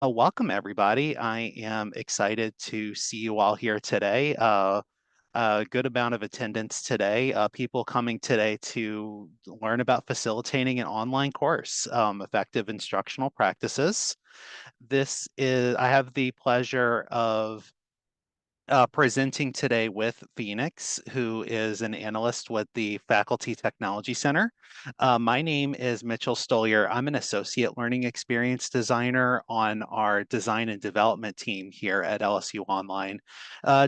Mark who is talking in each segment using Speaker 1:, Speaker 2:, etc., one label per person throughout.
Speaker 1: Welcome, everybody. I am excited to see you all here today. A good amount of attendance today. People coming today to learn about facilitating an online course, effective instructional practices. I have the pleasure of presenting today with Phoenix, who is an analyst with the Faculty Technology Center. My name is Mitchell Stolier. I'm an associate learning experience designer on our design and development team here at LSU Online.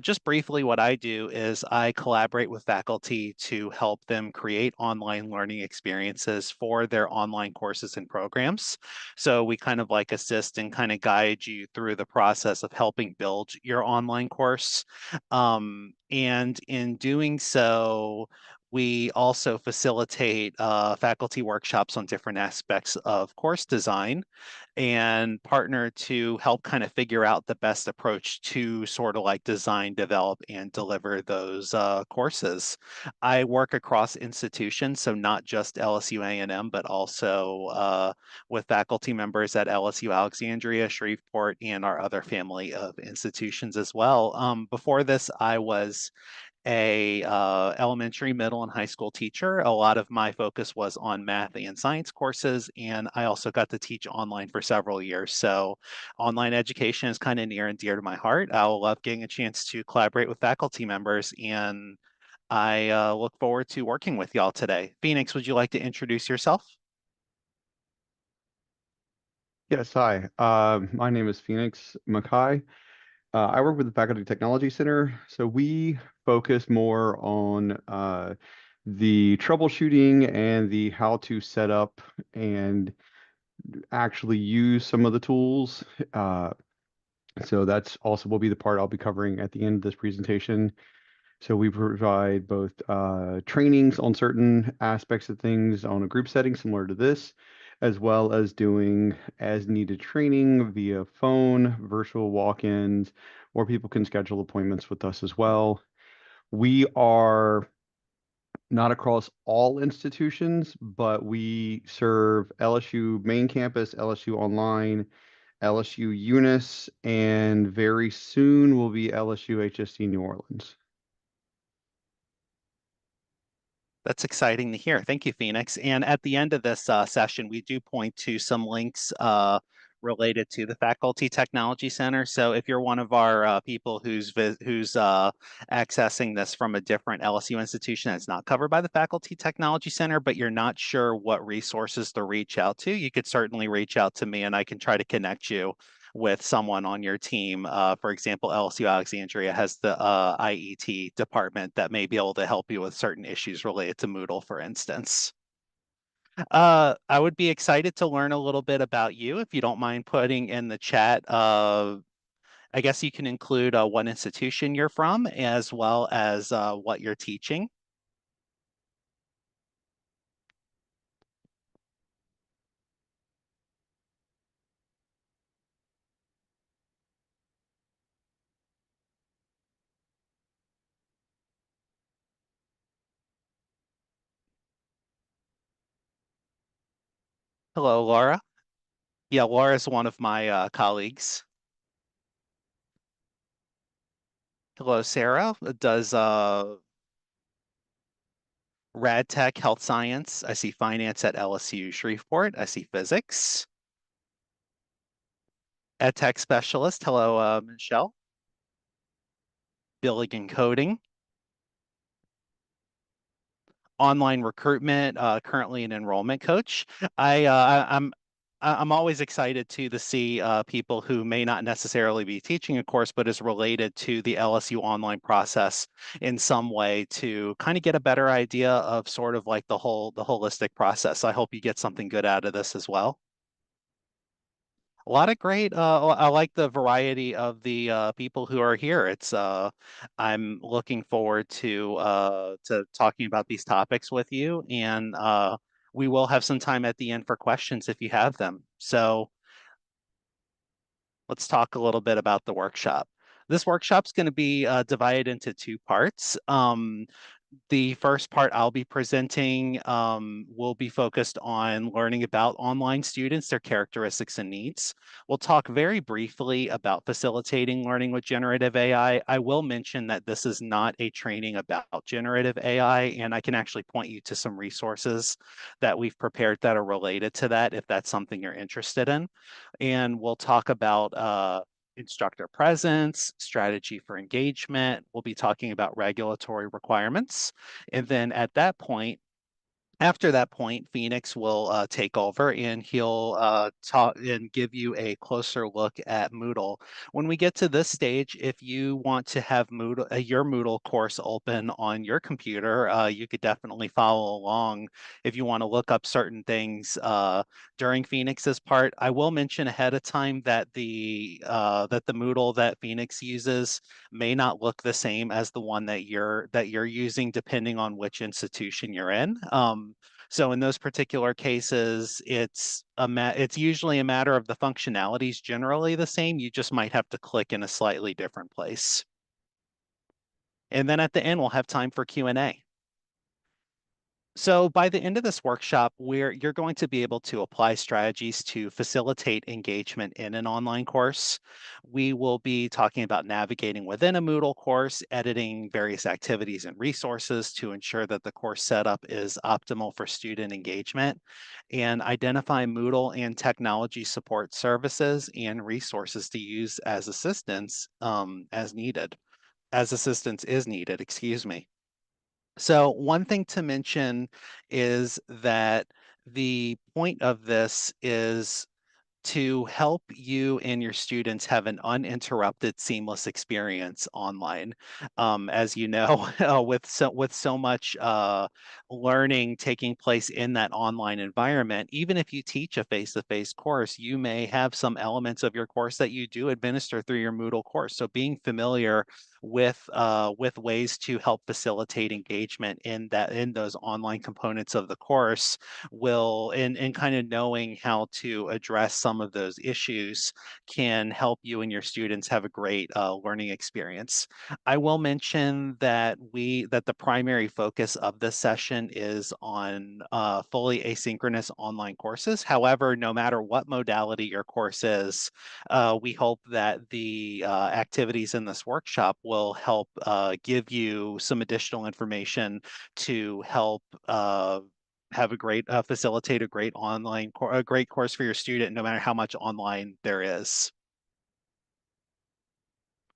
Speaker 1: Just briefly, what I do is I collaborate with faculty to help them create online learning experiences for their online courses and programs. So we kind of like assist and kind of guide you through the process of helping build your online course. And in doing so, we also facilitate faculty workshops on different aspects of course design and partner to help kind of figure out the best approach to sort of like design, develop, and deliver those courses. I work across institutions, so not just LSU A&M, but also with faculty members at LSU Alexandria, Shreveport, and our other family of institutions as well. Before this, I was a elementary, middle, and high school teacher. A lot of my focus was on math and science courses, and I also got to teach online for several years. So online education is kind of near and dear to my heart. I will love getting a chance to collaborate with faculty members, and I look forward to working with y'all today. Phoenix, would you like to introduce yourself?
Speaker 2: Yes, hi. My name is Phoenix Mackay. I work with the Faculty Technology Center. So we focus more on the troubleshooting and the how to set up and actually use some of the tools. Uh, so that's also will be the part I'll be covering at the end of this presentation. So we provide both trainings on certain aspects of things on a group setting similar to this, as well as doing as needed training via phone, virtual walk-ins, or people can schedule appointments with us as well. We are not across all institutions, but we serve LSU main campus, LSU online, LSU Eunice, and very soon will be LSU HSC New Orleans.
Speaker 1: That's exciting to hear. Thank you, Phoenix. And at the end of this session, we do point to some links related to the Faculty Technology Center. So if you're one of our people who's accessing this from a different LSU institution that's not covered by the Faculty Technology Center, but you're not sure what resources to reach out to, you could certainly reach out to me and I can try to connect you with someone on your team. For example, LSU Alexandria has the IET department that may be able to help you with certain issues related to Moodle, for instance. I would be excited to learn a little bit about you if you don't mind putting in the chat. I guess you can include what institution you're from as well as what you're teaching. Hello, Laura. Yeah, Laura is one of my colleagues. Hello, Sarah. Does Rad Tech, Health Science. I see finance at LSU Shreveport. I see physics. Ed Tech Specialist. Hello, Michelle. Billing and coding. Online recruitment. Currently an enrollment coach. I'm always excited to see people who may not necessarily be teaching a course, but is related to the LSU online process in some way to kind of get a better idea of sort of like the holistic process. I hope you get something good out of this as well. A lot of great. I like the variety of the people who are here. I'm looking forward to talking about these topics with you, and we will have some time at the end for questions if you have them. So let's talk a little bit about the workshop. This workshop is going to be divided into two parts. The first part I'll be presenting will be focused on learning about online students, their characteristics and needs. We'll talk very briefly about facilitating learning with generative AI. I will mention that this is not a training about generative AI, and I can actually point you to some resources that we've prepared that are related to that if that's something you're interested in. And we'll talk about instructor presence, strategy for engagement. We'll be talking about regulatory requirements. And then at that point, after that point, Phoenix will take over and he'll talk and give you a closer look at Moodle. When we get to this stage, if you want to have Moodle, your Moodle course open on your computer, you could definitely follow along if you want to look up certain things during Phoenix's part. I will mention ahead of time that the Moodle that Phoenix uses may not look the same as the one that you're using, depending on which institution you're in. So in those particular cases, it's usually a matter of the functionalities generally the same. You just might have to click in a slightly different place. And then at the end, we'll have time for Q&A. So by the end of this workshop, where you're going to be able to apply strategies to facilitate engagement in an online course. We will be talking about navigating within a Moodle course, editing various activities and resources to ensure that the course setup is optimal for student engagement, and identify Moodle and technology support services and resources to use as assistance as assistance is needed, excuse me. So one thing to mention is that the point of this is to help you and your students have an uninterrupted, seamless experience online. As you know, with so much learning taking place in that online environment, even if you teach a face-to-face course, you may have some elements of your course that you do administer through your Moodle course. So being familiar with ways to help facilitate engagement in those online components of the course will and kind of knowing how to address some of those issues can help you and your students have a great learning experience. I will mention that the primary focus of this session is on fully asynchronous online courses. However, no matter what modality your course is, we hope that the activities in this workshop will help give you some additional information to help have a great facilitate a great course for your student, no matter how much online there is.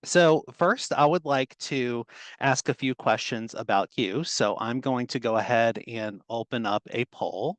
Speaker 1: So first, I would like to ask a few questions about you. So I'm going to go ahead and open up a poll.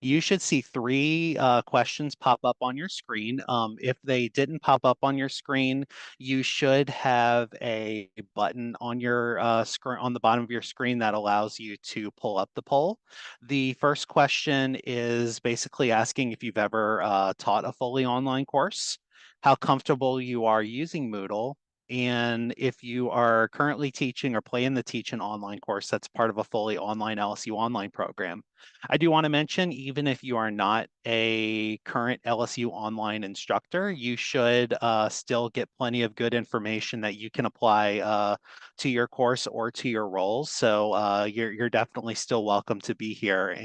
Speaker 1: You should see three questions pop up on your screen. If they didn't pop up on your screen, you should have a button on your screen on the bottom of your screen that allows you to pull up the poll. The first question is basically asking if you've ever taught a fully online course, how comfortable you are using Moodle, and if you are currently teaching or plan to teach an online course that's part of a fully online LSU online program. I do want to mention, even if you are not a current LSU online instructor, you should still get plenty of good information that you can apply to your course or to your roles. So you're definitely still welcome to be here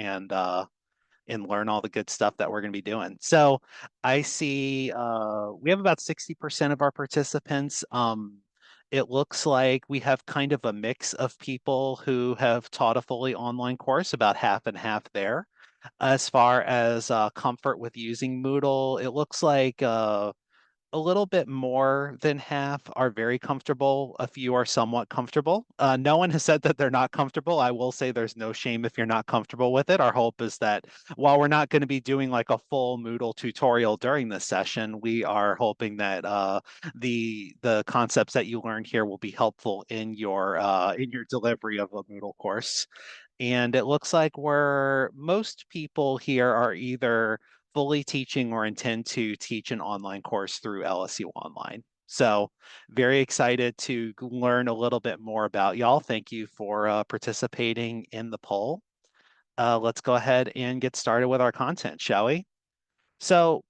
Speaker 1: and learn all the good stuff that we're going to be doing. So I see we have about 60% of our participants. It looks like we have kind of a mix of people who have taught a fully online course, about half and half there. As far as comfort with using Moodle, it looks like a little bit more than half are very comfortable. A few are somewhat comfortable. No one has said that they're not comfortable. I will say there's no shame if you're not comfortable with it. Our hope is that while we're not going to be doing like a full Moodle tutorial during this session, we are hoping that the concepts that you learn here will be helpful in your delivery of a Moodle course. And it looks like most people here are either fully teaching or intend to teach an online course through LSU Online. So very excited to learn a little bit more about y'all. Thank you for participating in the poll. Let's go ahead and get started with our content, shall we? So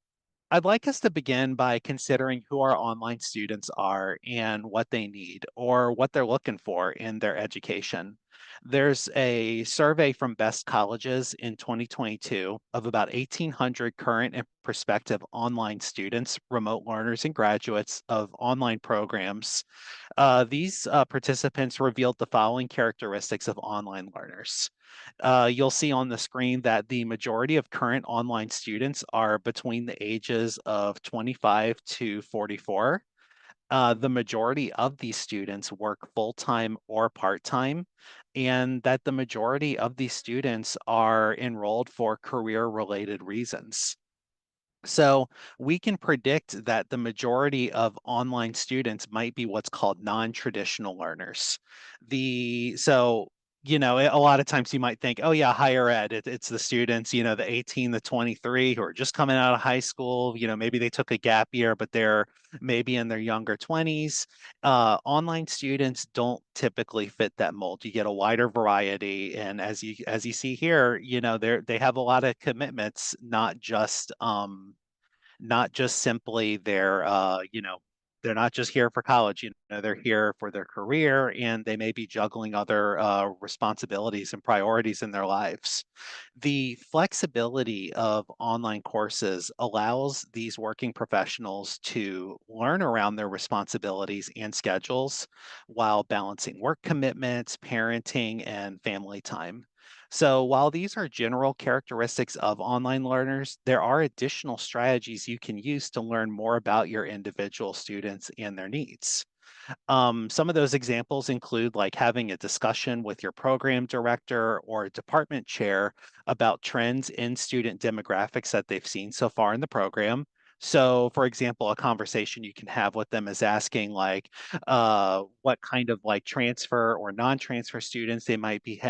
Speaker 1: I'd like us to begin by considering who our online students are and what they need or what they're looking for in their education. There's a survey from Best Colleges in 2022 of about 1,800 current and prospective online students, remote learners, and graduates of online programs. These participants revealed the following characteristics of online learners. You'll see on the screen that the majority of current online students are between the ages of 25 to 44. The majority of these students work full-time or part-time, and that the majority of these students are enrolled for career-related reasons. So we can predict that the majority of online students might be what's called non-traditional learners. A lot of times you might think, oh yeah, higher ed, it's the students, the 18 to 23 who are just coming out of high school, maybe they took a gap year, but they're maybe in their younger 20s. Online students don't typically fit that mold. You get a wider variety, and as you see here, they have a lot of commitments, not just simply they're not just here for college, they're here for their career and they may be juggling other responsibilities and priorities in their lives. The flexibility of online courses allows these working professionals to learn around their responsibilities and schedules while balancing work commitments, parenting, and family time. So, while these are general characteristics of online learners, there are additional strategies you can use to learn more about your individual students and their needs. Some of those examples include like having a discussion with your program director or department chair about trends in student demographics that they've seen so far in the program. So, for example, a conversation you can have with them is asking like what kind of like transfer or non-transfer students they might be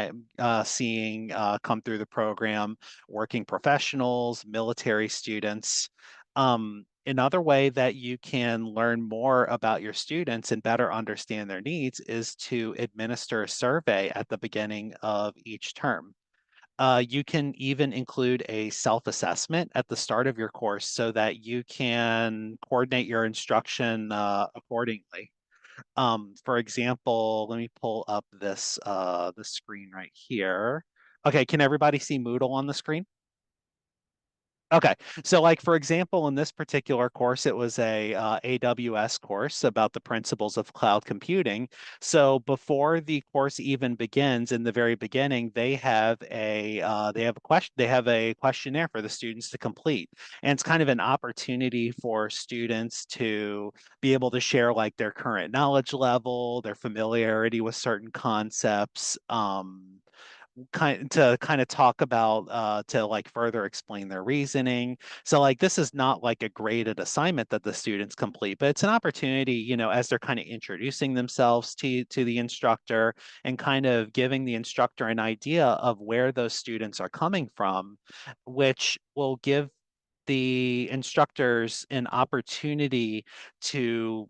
Speaker 1: seeing come through the program, working professionals, military students. Another way that you can learn more about your students and better understand their needs is to administer a survey at the beginning of each term. You can even include a self-assessment at the start of your course so that you can coordinate your instruction accordingly. For example, let me pull up the screen right here. Okay, can everybody see Moodle on the screen? Okay. So like for example, in this particular course, it was a AWS course about the principles of cloud computing. So before the course even begins, in the very beginning, they have a questionnaire for the students to complete. And it's kind of an opportunity for students to be able to share like their current knowledge level, their familiarity with certain concepts. Kind of talk about to like further explain their reasoning. So like this is not like a graded assignment that the students complete, but it's an opportunity, as they're kind of introducing themselves to the instructor and kind of giving the instructor an idea of where those students are coming from, which will give the instructors an opportunity to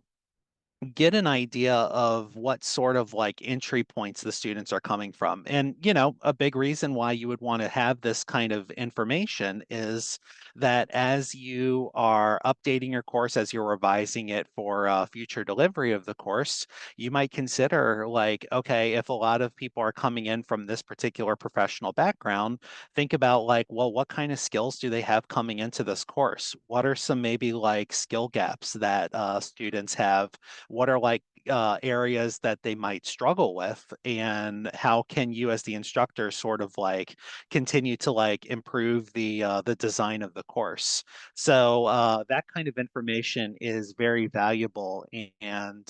Speaker 1: get an idea of what sort of like entry points the students are coming from. And, a big reason why you would want to have this kind of information is that as you are updating your course, as you're revising it for future delivery of the course, you might consider like, okay, if a lot of people are coming in from this particular professional background, think about like, well, what kind of skills do they have coming into this course? What are some maybe like skill gaps that students have? What are like areas that they might struggle with, and how can you as the instructor sort of like continue to like improve the design of the course. So that kind of information is very valuable, and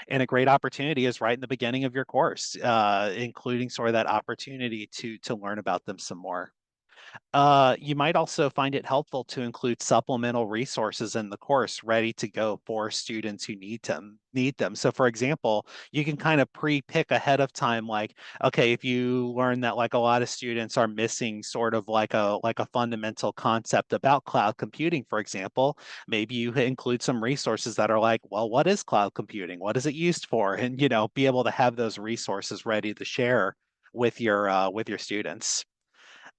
Speaker 1: a great opportunity is right in the beginning of your course, including sort of that opportunity to learn about them some more. You might also find it helpful to include supplemental resources in the course ready to go for students who need them. So for example, you can kind of pre-pick ahead of time, like, okay, if you learn that like a lot of students are missing sort of like a fundamental concept about cloud computing, for example, maybe you include some resources that are like, well, what is cloud computing? What is it used for? And be able to have those resources ready to share with your students.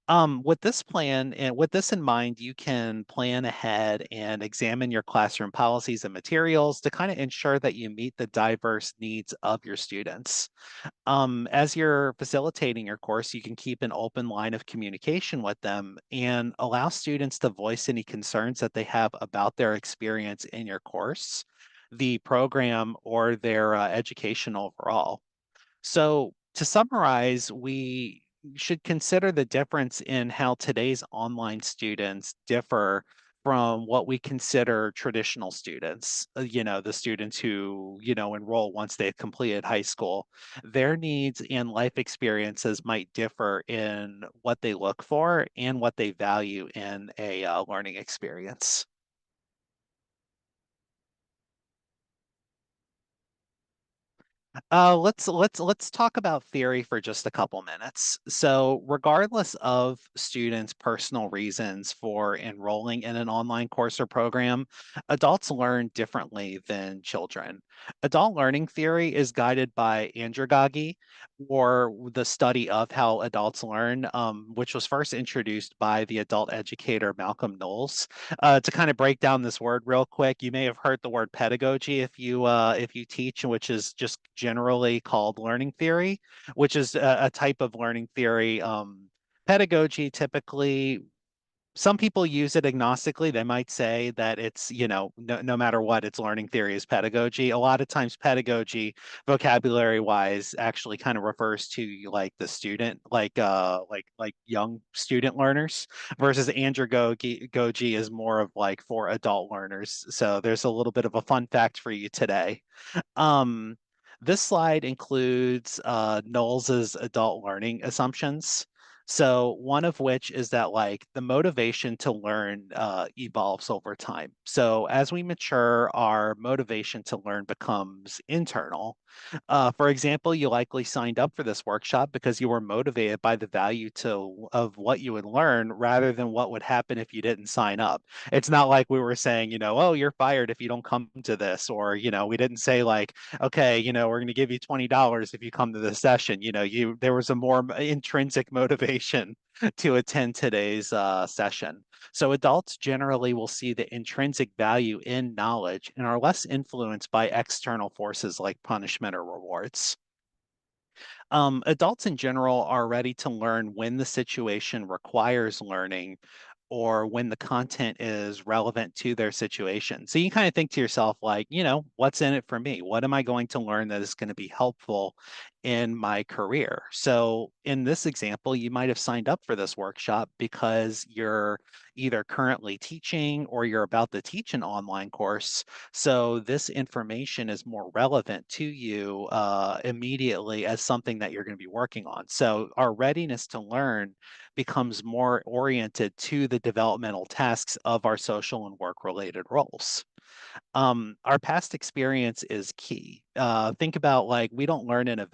Speaker 1: With this plan and with this in mind, you can plan ahead and examine your classroom policies and materials to kind of ensure that you meet the diverse needs of your students. As you're facilitating your course, you can keep an open line of communication with them and allow students to voice any concerns that they have about their experience in your course, the program, or their education overall. So, to summarize, we should consider the difference in how today's online students differ from what we consider traditional students, the students who, enroll once they've completed high school. Their needs and life experiences might differ in what they look for and what they value in a learning experience. Let's talk about theory for just a couple minutes. So, regardless of students' personal reasons for enrolling in an online course or program, adults learn differently than children. Adult learning theory is guided by Andragogy, or the study of how adults learn, which was first introduced by the adult educator Malcolm Knowles. To kind of break down this word real quick, you may have heard the word pedagogy if you teach, which is just generally called learning theory, which is a type of learning theory. Pedagogy typically some people use it agnostically. They might say that it's, no matter what, it's learning theory is pedagogy. A lot of times, pedagogy, vocabulary wise, actually kind of refers to like the student, like young student learners, versus andragogy is more of like for adult learners. So there's a little bit of a fun fact for you today. Um, this slide includes Knowles's adult learning assumptions. So one of which is that like the motivation to learn evolves over time. So as we mature, our motivation to learn becomes internal. For example, you likely signed up for this workshop because you were motivated by the value of what you would learn rather than what would happen if you didn't sign up. It's not like we were saying, oh, you're fired if you don't come to this, or, we didn't say like, okay, we're going to give you $20 if you come to this session. There was a more intrinsic motivation to attend today's session. So adults generally will see the intrinsic value in knowledge and are less influenced by external forces like punishment or rewards. Adults in general are ready to learn when the situation requires learning or when the content is relevant to their situation. So you kind of think to yourself, like, what's in it for me? What am I going to learn that is going to be helpful in my career? So in this example, you might have signed up for this workshop because you're either currently teaching or you're about to teach an online course, so this information is more relevant to you immediately as something that you're going to be working on. So our readiness to learn becomes more oriented to the developmental tasks of our social and work related roles. Our past experience is key. Think about like we don't learn in a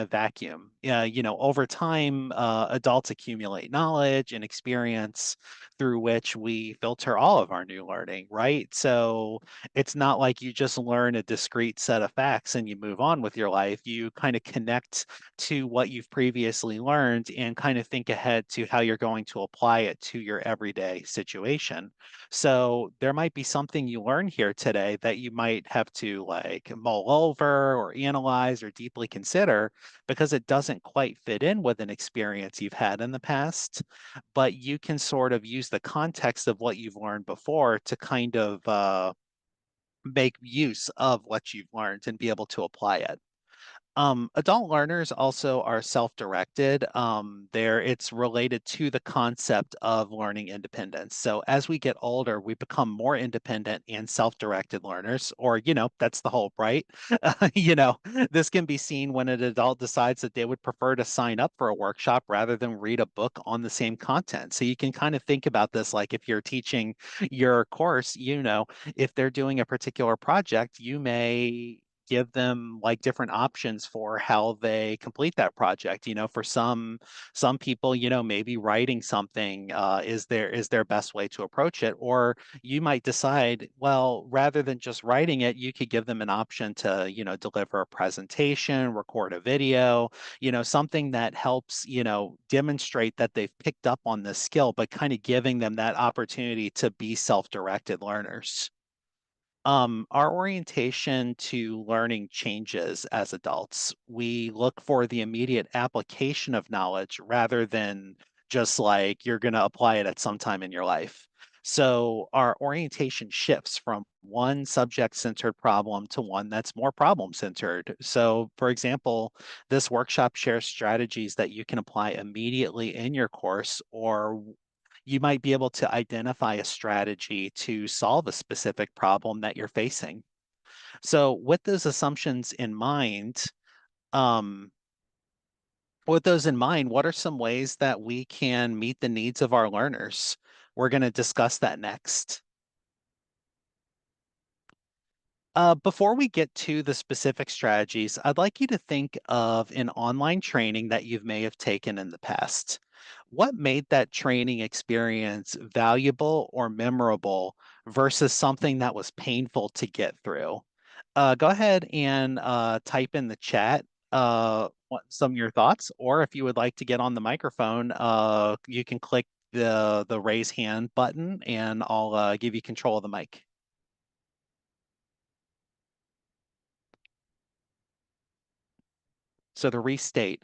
Speaker 1: vacuum. Over time, adults accumulate knowledge and experience through which we filter all of our new learning, right? So it's not like you just learn a discrete set of facts and you move on with your life. You kind of connect to what you've previously learned and kind of think ahead to how you're going to apply it to your everyday situation. So there might be something you learn here today that you might have to like mull over or analyze or deeply consider because it doesn't quite fit in with an experience you've had in the past. But you can sort of use the context of what you've learned before to kind of make use of what you've learned and be able to apply it. Adult learners also are self-directed. It's related to the concept of learning independence. So as we get older, we become more independent and self-directed learners, or, that's the hope, right? This can be seen when an adult decides that they would prefer to sign up for a workshop rather than read a book on the same content. So you can kind of think about this like if you're teaching your course, if they're doing a particular project, you may give them like different options for how they complete that project. For some people, maybe writing something is their best way to approach it. Or you might decide, well, rather than just writing it, you could give them an option to, deliver a presentation, record a video, something that helps, demonstrate that they've picked up on this skill, but kind of giving them that opportunity to be self-directed learners. Our orientation to learning changes as adults. We look for the immediate application of knowledge rather than just like you're going to apply it at some time in your life. So our orientation shifts from one subject-centered problem to one that's more problem-centered. So, for example, this workshop shares strategies that you can apply immediately in your course, or you might be able to identify a strategy to solve a specific problem that you're facing. So, um, with those in mind, what are some ways that we can meet the needs of our learners? We're going to discuss that next. Before we get to the specific strategies, I'd like you to think of an online training that you may have taken in the past. What made that training experience valuable or memorable versus something that was painful to get through? Go ahead and type in the chat some of your thoughts, or if you would like to get on the microphone, you can click the raise hand button, and I'll give you control of the mic. So to restate,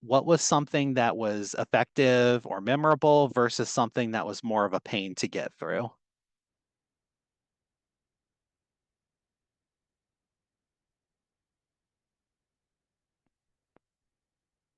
Speaker 1: what was something that was effective or memorable versus something that was more of a pain to get through?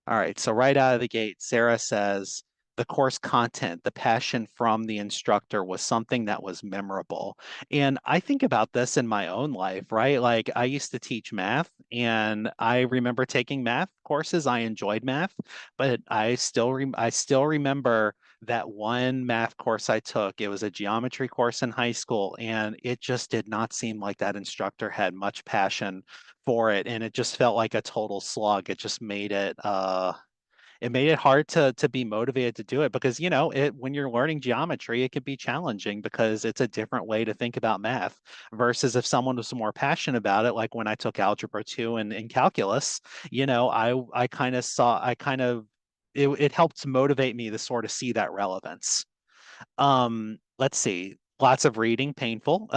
Speaker 1: All right, so right out of the gate, Sarah says the course content, the passion from the instructor was something that was memorable. And I think about this in my own life, right? Like I used to teach math, and I remember taking math courses. I enjoyed math, but I still remember that one math course I took. It was a geometry course in high school, and it just did not seem like that instructor had much passion for it, and it just felt like a total slog. It made it hard to be motivated to do it, because it when you're learning geometry, it can be challenging because it's a different way to think about math versus if someone was more passionate about it, like when I took algebra 2 and in calculus. I kind of saw I kind of it helped motivate me to sort of see that relevance. Let's see. Lots of reading, painful.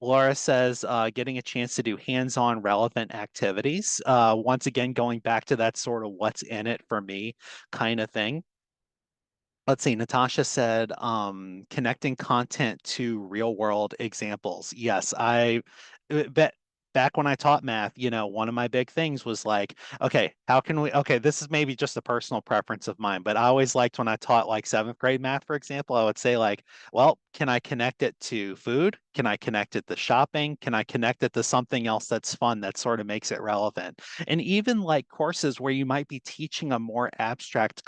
Speaker 1: Laura says getting a chance to do hands-on relevant activities. Once again, going back to that sort of what's in it for me kind of thing. Let's see. Natasha said connecting content to real world examples. Yes, I bet back when I taught math, one of my big things was like, okay, okay, this is maybe just a personal preference of mine, but I always liked when I taught like seventh grade math, for example, I would say like, well, can I connect it to food? Can I connect it to shopping? Can I connect it to something else that's fun that sort of makes it relevant? And even like courses where you might be teaching a more abstract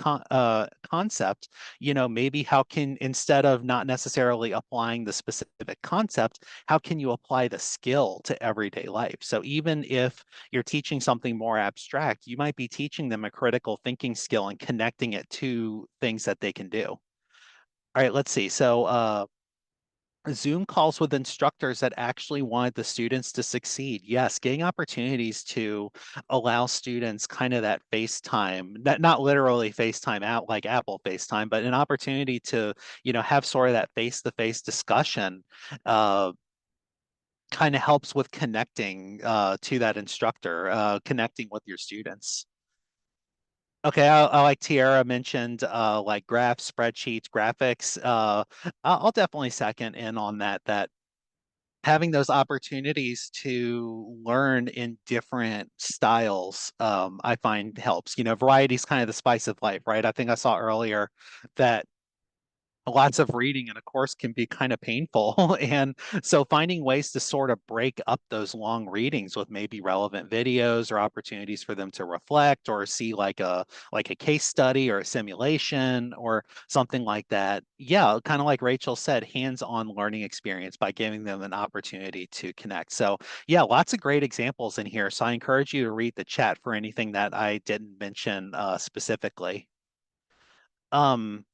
Speaker 1: concept, maybe how can, instead of not necessarily applying the specific concept, how can you apply the skill to everyday life? So even if you're teaching something more abstract, you might be teaching them a critical thinking skill and connecting it to things that they can do. All right, let's see. So, Zoom calls with instructors that actually wanted the students to succeed. Yes, getting opportunities to allow students kind of that FaceTime, not literally FaceTime out like Apple FaceTime, but an opportunity to, have sort of that face-to-face discussion, uh, kind of helps with connecting to that instructor, connecting with your students. Okay, I like Tiara mentioned like graphs, spreadsheets, graphics. I'll definitely second in on that having those opportunities to learn in different styles, I find helps. Variety is kind of the spice of life, right? I think I saw earlier that lots of reading in a course can be kind of painful. And so finding ways to sort of break up those long readings with maybe relevant videos or opportunities for them to reflect or see like a case study or a simulation or something like that. Yeah, kind of like Rachel said, hands-on learning experience by giving them an opportunity to connect. So yeah, lots of great examples in here. So I encourage you to read the chat for anything that I didn't mention specifically. Um,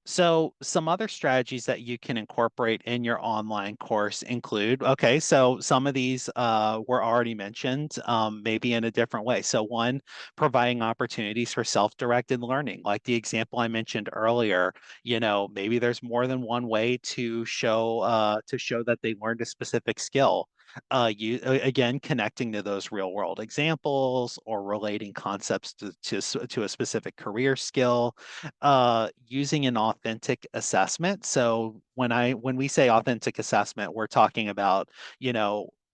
Speaker 1: so some other strategies that you can incorporate in your online course include, okay, so some of these were already mentioned, maybe in a different way. So one, providing opportunities for self-directed learning, like the example I mentioned earlier. Maybe there's more than one way to show that they learned a specific skill. Again, connecting to those real world examples or relating concepts to a specific career skill, using an authentic assessment. So when we say authentic assessment, we're talking about,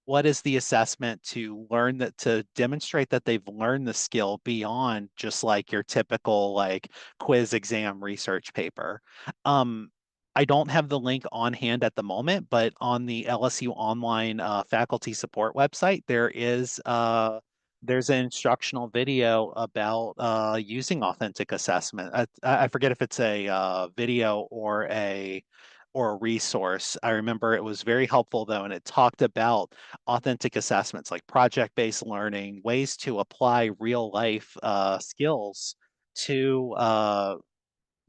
Speaker 1: what is the assessment to learn that to demonstrate that they've learned the skill beyond just like your typical like quiz exam research paper. Um, I don't have the link on hand at the moment, but on the LSU online faculty support website, there's an instructional video about using authentic assessment. I forget if it's a video or a resource. I remember it was very helpful though, and it talked about authentic assessments like project-based learning, ways to apply real life skills to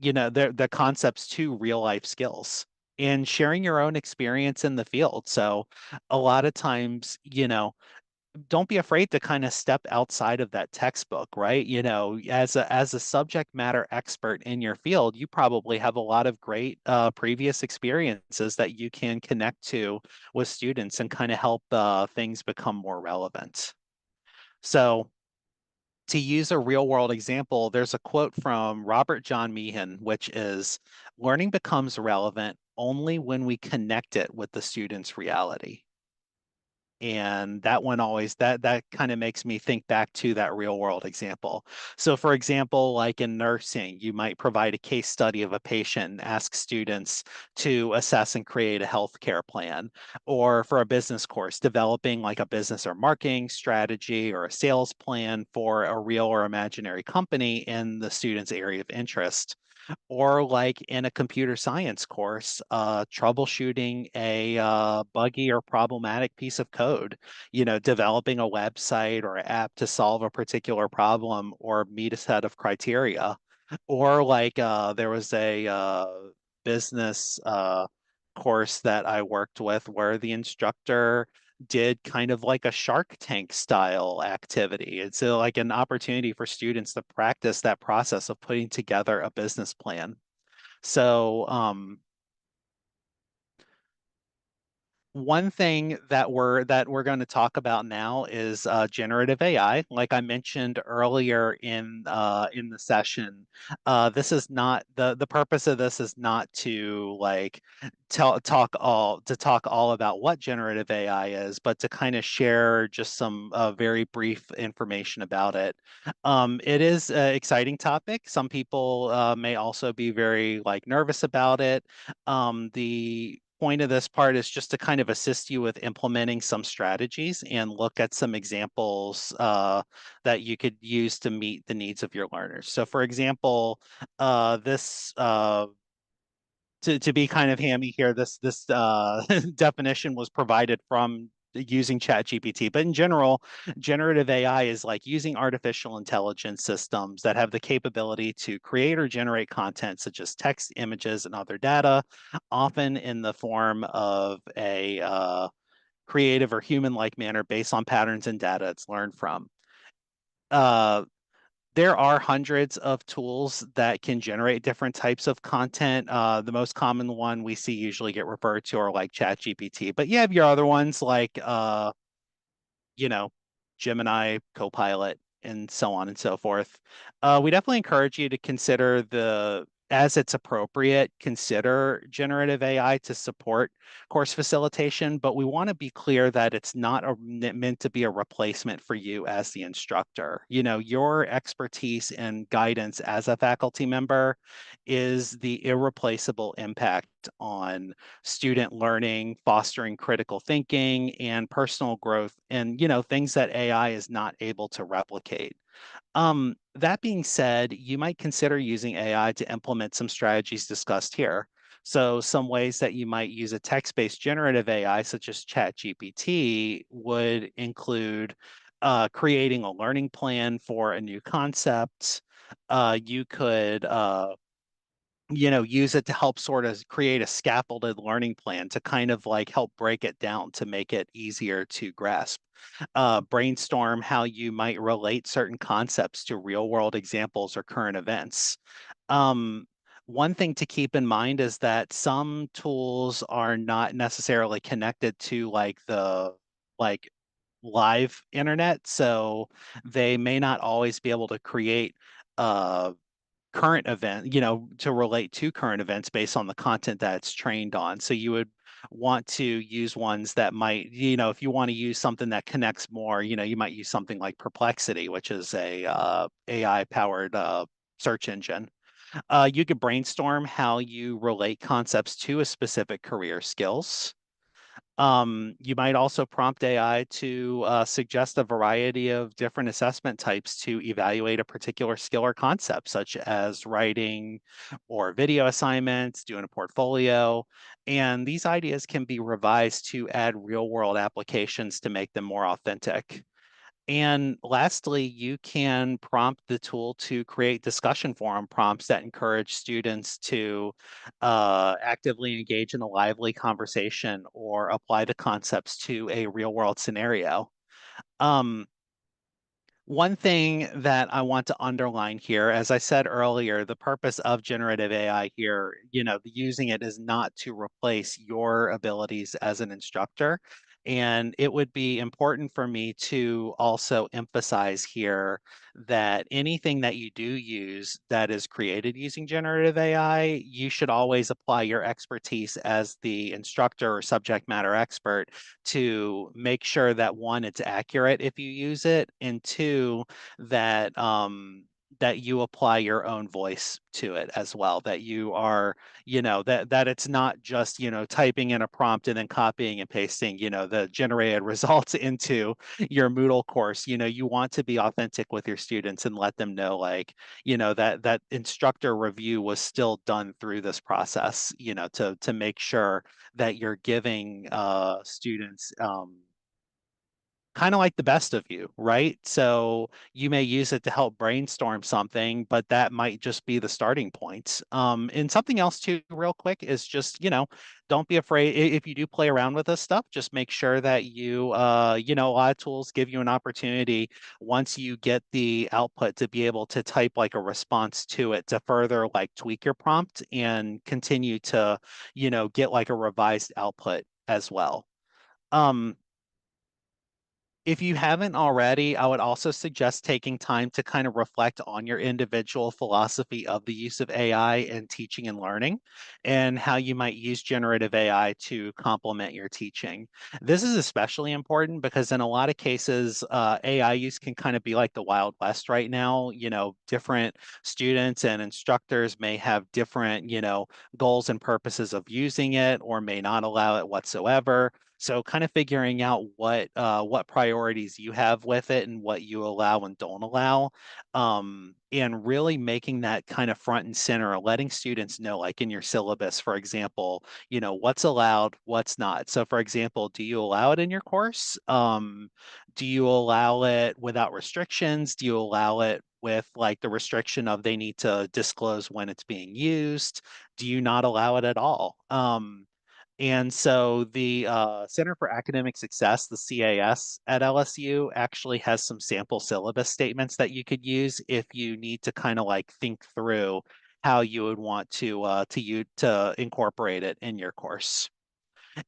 Speaker 1: the concepts to real life skills and sharing your own experience in the field. So a lot of times, don't be afraid to kind of step outside of that textbook, right? As a subject matter expert in your field, you probably have a lot of great previous experiences that you can connect to with students and kind of help things become more relevant. So to use a real world example, there's a quote from Robert John Meehan, which is, learning becomes relevant only when we connect it with the student's reality. And that one always that kind of makes me think back to that real world example. So for example, like in nursing, you might provide a case study of a patient and ask students to assess and create a healthcare plan. Or for a business course, developing like a business or marketing strategy or a sales plan for a real or imaginary company in the student's area of interest. Or like in a computer science course, troubleshooting a buggy or problematic piece of code, developing a website or app to solve a particular problem or meet a set of criteria. Or like there was a business course that I worked with where the instructor did kind of like a Shark Tank style activity. It's like an opportunity for students to practice that process of putting together a business plan. So, one thing that we're going to talk about now is generative AI. Like I mentioned earlier in the session, this is not the purpose of this is not to like talk all about what generative AI is, but to kind of share just some very brief information about it. It is an exciting topic. Some people may also be very like nervous about it. The point of this part is just to kind of assist you with implementing some strategies and look at some examples that you could use to meet the needs of your learners. So, for example, this to be kind of hammy here, this definition was provided from using ChatGPT. But in general, generative AI is like using artificial intelligence systems that have the capability to create or generate content such as text, images, and other data, often in the form of a creative or human-like manner based on patterns and data it's learned from. Uh, there are hundreds of tools that can generate different types of content. The most common one we see usually get referred to are like ChatGPT, but you have your other ones like you know, Gemini, Copilot, and so on and so forth. We definitely encourage you to consider the as it's appropriate, consider generative AI to support course facilitation, but we want to be clear that it's not meant to be a replacement for you as the instructor. You know, your expertise and guidance as a faculty member is the irreplaceable impact on student learning, fostering critical thinking, and personal growth, and, you know, things that AI is not able to replicate. That being said, you might consider using AI to implement some strategies discussed here. So, some ways that you might use a text-based generative AI, such as ChatGPT, would include creating a learning plan for a new concept. You could you know, use it to help sort of create a scaffolded learning plan to kind of like help break it down to make it easier to grasp. Brainstorm how you might relate certain concepts to real world examples or current events. Um, One thing to keep in mind is that some tools are not necessarily connected to like live internet, so they may not always be able to create uh current event, you know, to relate to current events based on the content that it's trained on. So you would want to use ones that might, you know, if you want to use something that connects more, you know, you might use something like Perplexity, which is a AI powered search engine. You could brainstorm how you relate concepts to a specific career skills. You might also prompt AI to suggest a variety of different assessment types to evaluate a particular skill or concept, such as writing or video assignments, doing a portfolio. And these ideas can be revised to add real world applications to make them more authentic. And lastly, you can prompt the tool to create discussion forum prompts that encourage students to actively engage in a lively conversation or apply the concepts to a real world scenario. Um, One thing that I want to underline here, as I said earlier, the purpose of generative AI here, you know, using it is not to replace your abilities as an instructor. And it would be important for me to also emphasize here that anything that you do use that is created using generative AI, you should always apply your expertise as the instructor or subject matter expert to make sure that one, it's accurate if you use it, and two, that that you apply your own voice to it as well. That you are, you know, that it's not just, you know, typing in a prompt and then copying and pasting, you know, the generated results into your Moodle course. You know, you want to be authentic with your students and let them know, like, you know, that instructor review was still done through this process, you know, to make sure that you're giving students kind of like the best of you, right? So you may use it to help brainstorm something, but that might just be the starting point. And something else too, real quick, is just, you know, don't be afraid if you do play around with this stuff. Just make sure that you know, a lot of tools give you an opportunity once you get the output to be able to type like a response to it to further like tweak your prompt and continue to, you know, get like a revised output as well. Um, if you haven't already, I would also suggest taking time to kind of reflect on your individual philosophy of the use of AI in teaching and learning and how you might use generative AI to complement your teaching. This is especially important because in a lot of cases, AI use can kind of be like the Wild West right now. You know, different students and instructors may have different, you know, goals and purposes of using it or may not allow it whatsoever. So kind of figuring out what priorities you have with it and what you allow and don't allow, and really making that kind of front and center, letting students know, like in your syllabus, for example, you know, what's allowed, what's not. So, for example, do you allow it in your course? Do you allow it without restrictions? Do you allow it with like the restriction of they need to disclose when it's being used? Do you not allow it at all? And so the Center for Academic Success, the CAS at LSU, actually has some sample syllabus statements that you could use if you need to kind of like think through how you would want to incorporate it in your course.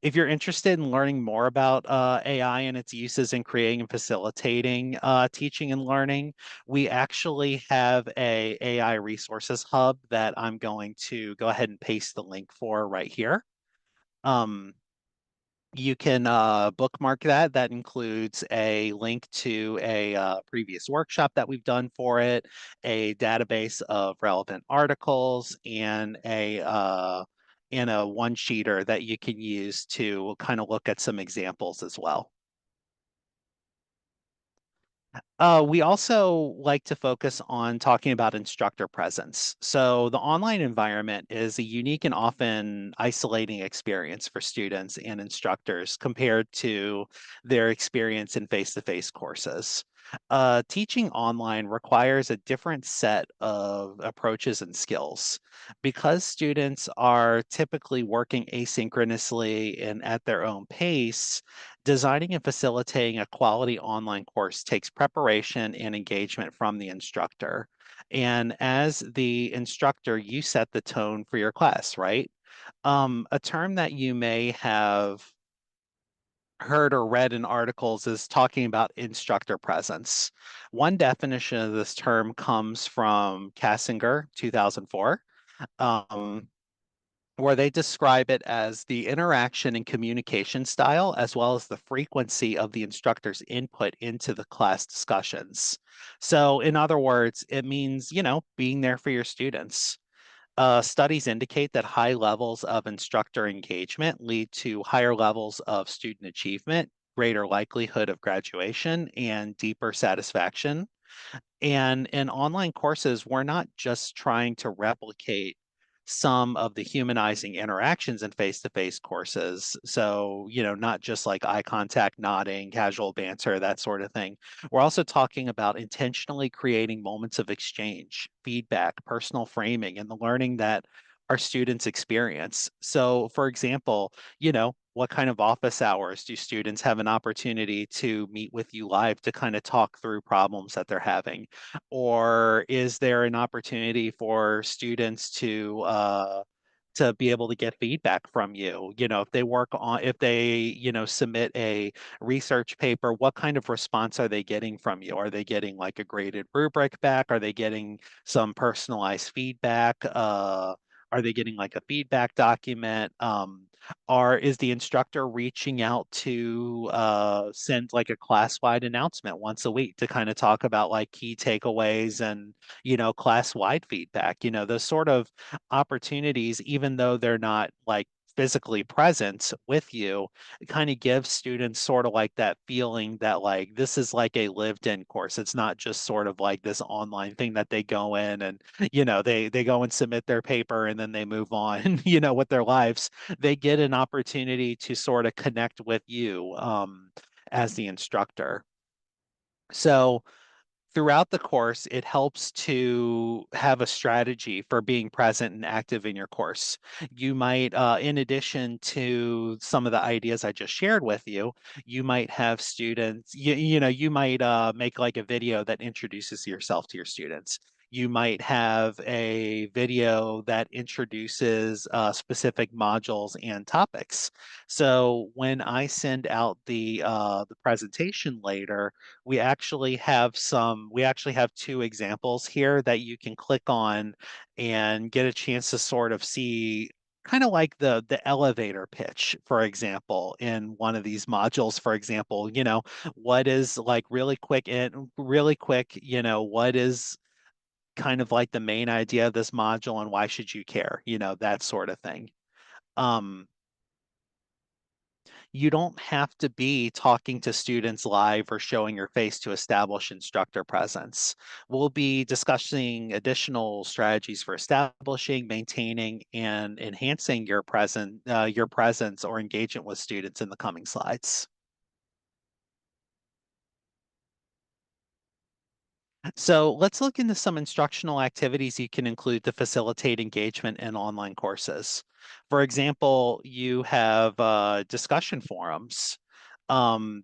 Speaker 1: If you're interested in learning more about AI and its uses in creating and facilitating teaching and learning, we actually have a AI resources hub that I'm going to go ahead and paste the link for right here. Um, you can bookmark that. That includes a link to a previous workshop that we've done for it, a database of relevant articles, and a one-sheeter that you can use to kind of look at some examples as well. We also like to focus on talking about instructor presence. So, the online environment is a unique and often isolating experience for students and instructors compared to their experience in face to face courses. Teaching online requires a different set of approaches and skills. Because students are typically working asynchronously and at their own pace, designing and facilitating a quality online course takes preparation and engagement from the instructor. And as the instructor, you set the tone for your class, right? A term that you may have heard or read in articles is talking about instructor presence. One definition of this term comes from Kassinger, 2004. Um, where they describe it as the interaction and communication style, as well as the frequency of the instructor's input into the class discussions. So, in other words, it means, being there for your students. Studies indicate that high levels of instructor engagement lead to higher levels of student achievement, greater likelihood of graduation, and deeper satisfaction. And in online courses, we're not just trying to replicate some of the humanizing interactions in face-to-face courses. So, not just like eye contact, nodding, casual banter, that sort of thing. We're also talking about intentionally creating moments of exchange, feedback, personal framing, and the learning that our students experience. So, for example, what kind of office hours do students have an opportunity to meet with you live to kind of talk through problems that they're having? Or is there an opportunity for students to be able to get feedback from you? If they, submit a research paper, what kind of response are they getting from you? Are they getting like a graded rubric back? Are they getting some personalized feedback? Are they getting like a feedback document? Is the instructor reaching out to send like a class-wide announcement once a week to kind of talk about like key takeaways and class-wide feedback? Those sort of opportunities, even though they're not like physically present with you, it kind of gives students sort of like that feeling that like this is like a lived in course. It's not just sort of like this online thing that they go in and they go and submit their paper and then they move on with their lives. They get an opportunity to sort of connect with you as the instructor. So throughout the course, it helps to have a strategy for being present and active in your course. You might, in addition to some of the ideas I just shared with you, you might have students, you might make like a video that introduces yourself to your students. You might have a video that introduces specific modules and topics. So when I send out the presentation later, we actually have two examples here that you can click on and get a chance to sort of see kind of like the elevator pitch, for example, in one of these modules. For example, what is like really quick, what is kind of like the main idea of this module and why should you care, that sort of thing. um you don't have to be talking to students live or showing your face to establish instructor presence. We'll be discussing additional strategies for establishing, maintaining, and enhancing your presence or engagement with students in the coming slides. So let's look into some instructional activities you can include to facilitate engagement in online courses. For example, you have discussion forums.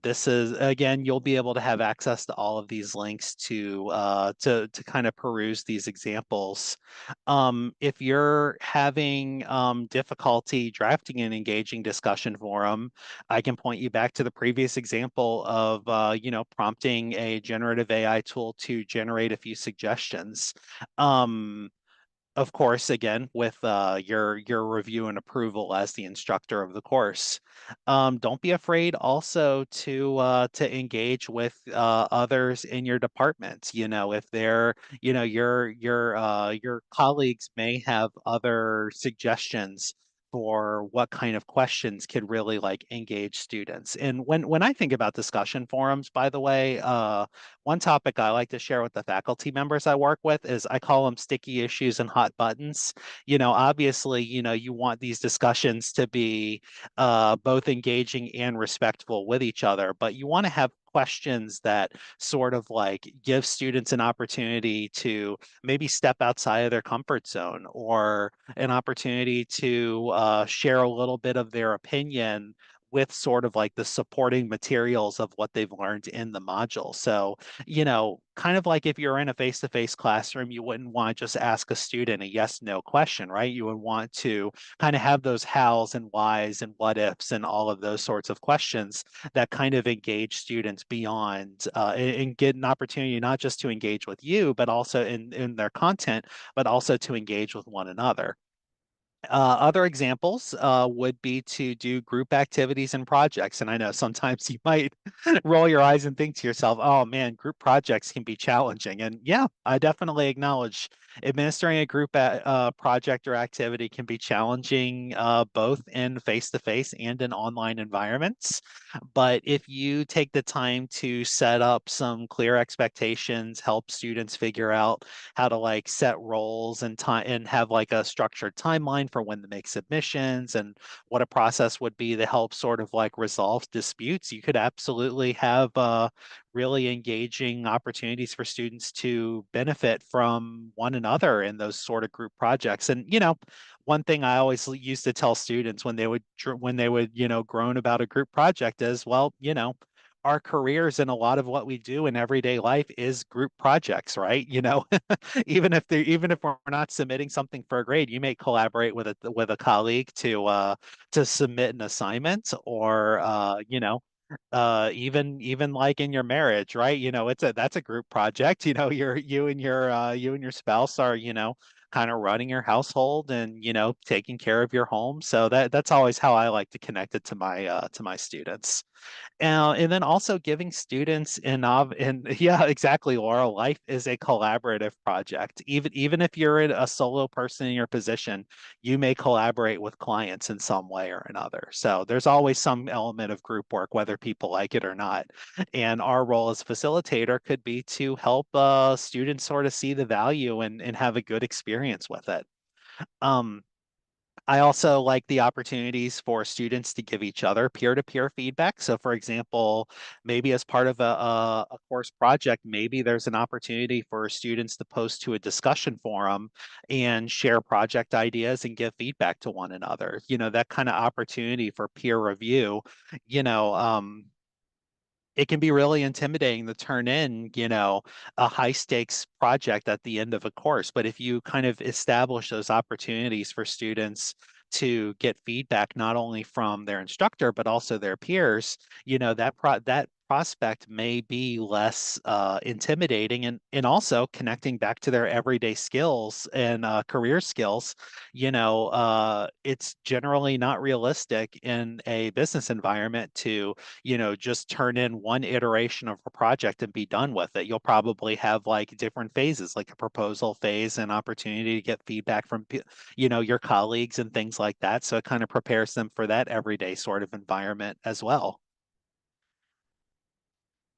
Speaker 1: This is again, you'll be able to have access to all of these links to kind of peruse these examples. If you're having difficulty drafting an engaging discussion forum, I can point you back to the previous example of prompting a generative AI tool to generate a few suggestions. Um, of course, again, with your review and approval as the instructor of the course. Don't be afraid also to engage with others in your department. You know, if they're, your colleagues may have other suggestions for what kind of questions could really like engage students. And when I think about discussion forums, by the way, one topic I like to share with the faculty members I work with is I call them sticky issues and hot buttons. You know, obviously, you want these discussions to be both engaging and respectful with each other, but you want to have questions that sort of like give students an opportunity to maybe step outside of their comfort zone or an opportunity to share a little bit of their opinion with sort of like the supporting materials of what they've learned in the module. So, kind of like if you're in a face-to-face classroom, you wouldn't want to just ask a student a yes/no question, right? You would want to kind of have those hows and whys and what ifs and all of those sorts of questions that kind of engage students beyond and get an opportunity not just to engage with you, but also in their content, but also to engage with one another. Other examples would be to do group activities and projects. And I know sometimes you might roll your eyes and think to yourself, oh man, group projects can be challenging. And yeah, I definitely acknowledge administering a group project or activity can be challenging both in face-to-face and in online environments. But if you take the time to set up some clear expectations, help students figure out how to like set roles and time and have like a structured timeline for when to make submissions and what a process would be to help sort of like resolve disputes, you could absolutely have really engaging opportunities for students to benefit from one another in those sort of group projects. And one thing I always used to tell students when they would groan about a group project is, well, our careers and a lot of what we do in everyday life is group projects, right? Even if we're not submitting something for a grade, you may collaborate with a colleague to submit an assignment or even like in your marriage, right? That's a group project. You and your spouse are, kind of running your household and taking care of your home. So that's always how I like to connect it to my students. And then also giving students and yeah, exactly, Laura. Life is a collaborative project. Even if you're a solo person in your position, you may collaborate with clients in some way or another. So there's always some element of group work, whether people like it or not. And our role as facilitator could be to help students sort of see the value and have a good experience with it. Um, I also like the opportunities for students to give each other peer-to-peer feedback. So, for example, maybe as part of a course project, maybe there's an opportunity for students to post to a discussion forum and share project ideas and give feedback to one another. That kind of opportunity for peer review, you know, um, it can be really intimidating to turn in, a high stakes project at the end of a course. But if you kind of establish those opportunities for students to get feedback not only from their instructor but also their peers, that prospect may be less intimidating and also connecting back to their everyday skills and career skills. It's generally not realistic in a business environment to just turn in one iteration of a project and be done with it. You'll probably have like different phases, like a proposal phase and opportunity to get feedback from, your colleagues and things like that. So it kind of prepares them for that everyday sort of environment as well.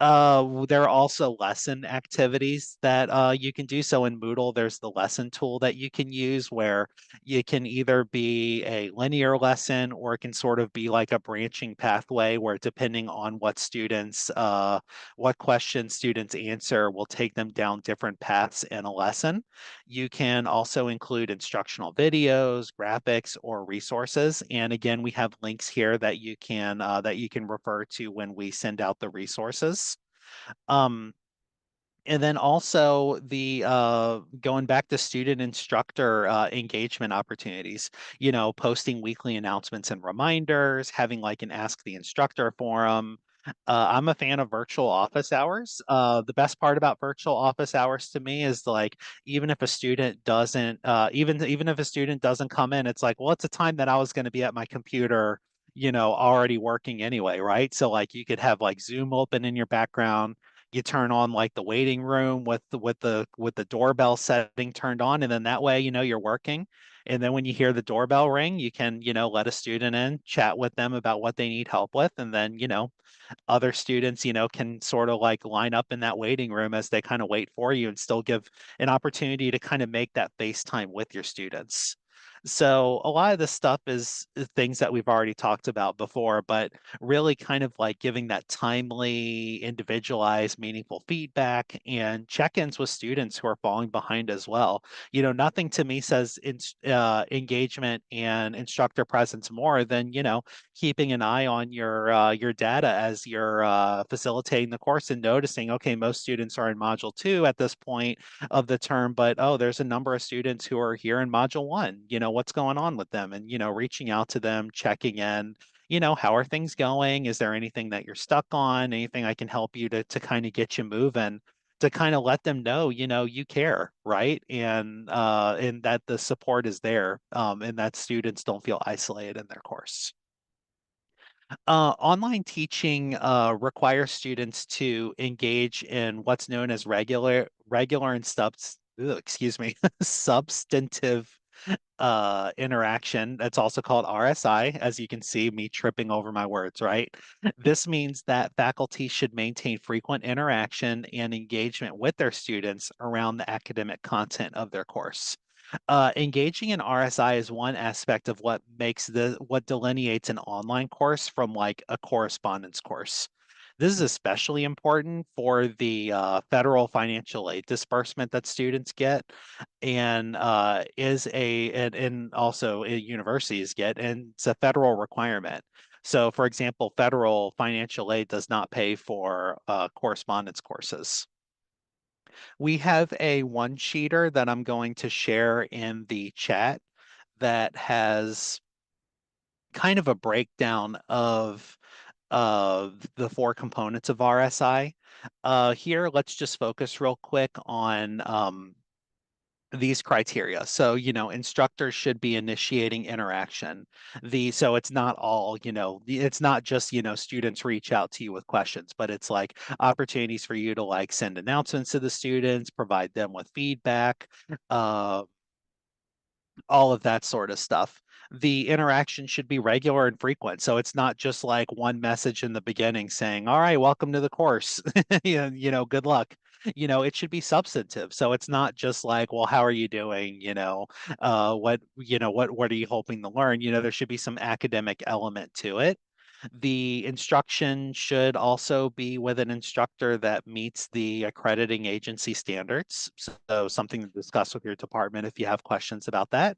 Speaker 1: There are also lesson activities that you can do. So in Moodle, there's the lesson tool that you can use where you can either be a linear lesson or it can sort of be like a branching pathway where depending on what questions students answer will take them down different paths in a lesson. You can also include instructional videos, graphics, or resources. And again, we have links here that you can refer to when we send out the resources. Um, and then also the going back to student instructor engagement opportunities, posting weekly announcements and reminders, having like an Ask the Instructor forum. I'm a fan of virtual office hours. The best part about virtual office hours to me is like even if a student doesn't even if a student doesn't come in, it's like, well, it's a time that I was going to be at my computer, already working anyway, right? So like you could have like Zoom open in your background, you turn on like the waiting room with the doorbell setting turned on, and then that way you're working, and then when you hear the doorbell ring you can let a student in, chat with them about what they need help with, and then other students, can sort of like line up in that waiting room as they kind of wait for you and still give an opportunity to kind of make that face time with your students. So a lot of this stuff is things that we've already talked about before, but really kind of like giving that timely, individualized, meaningful feedback and check-ins with students who are falling behind as well. Nothing to me says engagement and instructor presence more than, keeping an eye on your data as you're facilitating the course and noticing, okay, most students are in module 2 at this point of the term, but oh, there's a number of students who are here in module 1. What's going on with them? And reaching out to them, checking in. How are things going? Is there anything that you're stuck on? Anything I can help you to kind of get you moving? To kind of let them know, you care, right? And that the support is there, and that students don't feel isolated in their course. Online teaching requires students to engage in what's known as regular and excuse me, substantive interaction. That's also called RSI, as you can see me tripping over my words, right? This means that faculty should maintain frequent interaction and engagement with their students around the academic content of their course. Engaging in RSI is one aspect of what delineates an online course from like a correspondence course. This is especially important for the federal financial aid disbursement that students get, and and also universities get, and it's a federal requirement. So, for example, federal financial aid does not pay for correspondence courses. We have a one-sheeter that I'm going to share in the chat that has kind of a breakdown of the four components of RSI. Here, let's just focus real quick on these criteria. So, instructors should be initiating interaction. So it's not all, it's not just, students reach out to you with questions, but it's like opportunities for you to like send announcements to the students, provide them with feedback, uh, all of that sort of stuff. The interaction should be regular and frequent. So it's not just like one message in the beginning saying, all right, welcome to the course. Good luck. It should be substantive. So it's not just like, well, how are you doing? What are you hoping to learn? There should be some academic element to it. The instruction should also be with an instructor that meets the accrediting agency standards. So something to discuss with your department if you have questions about that.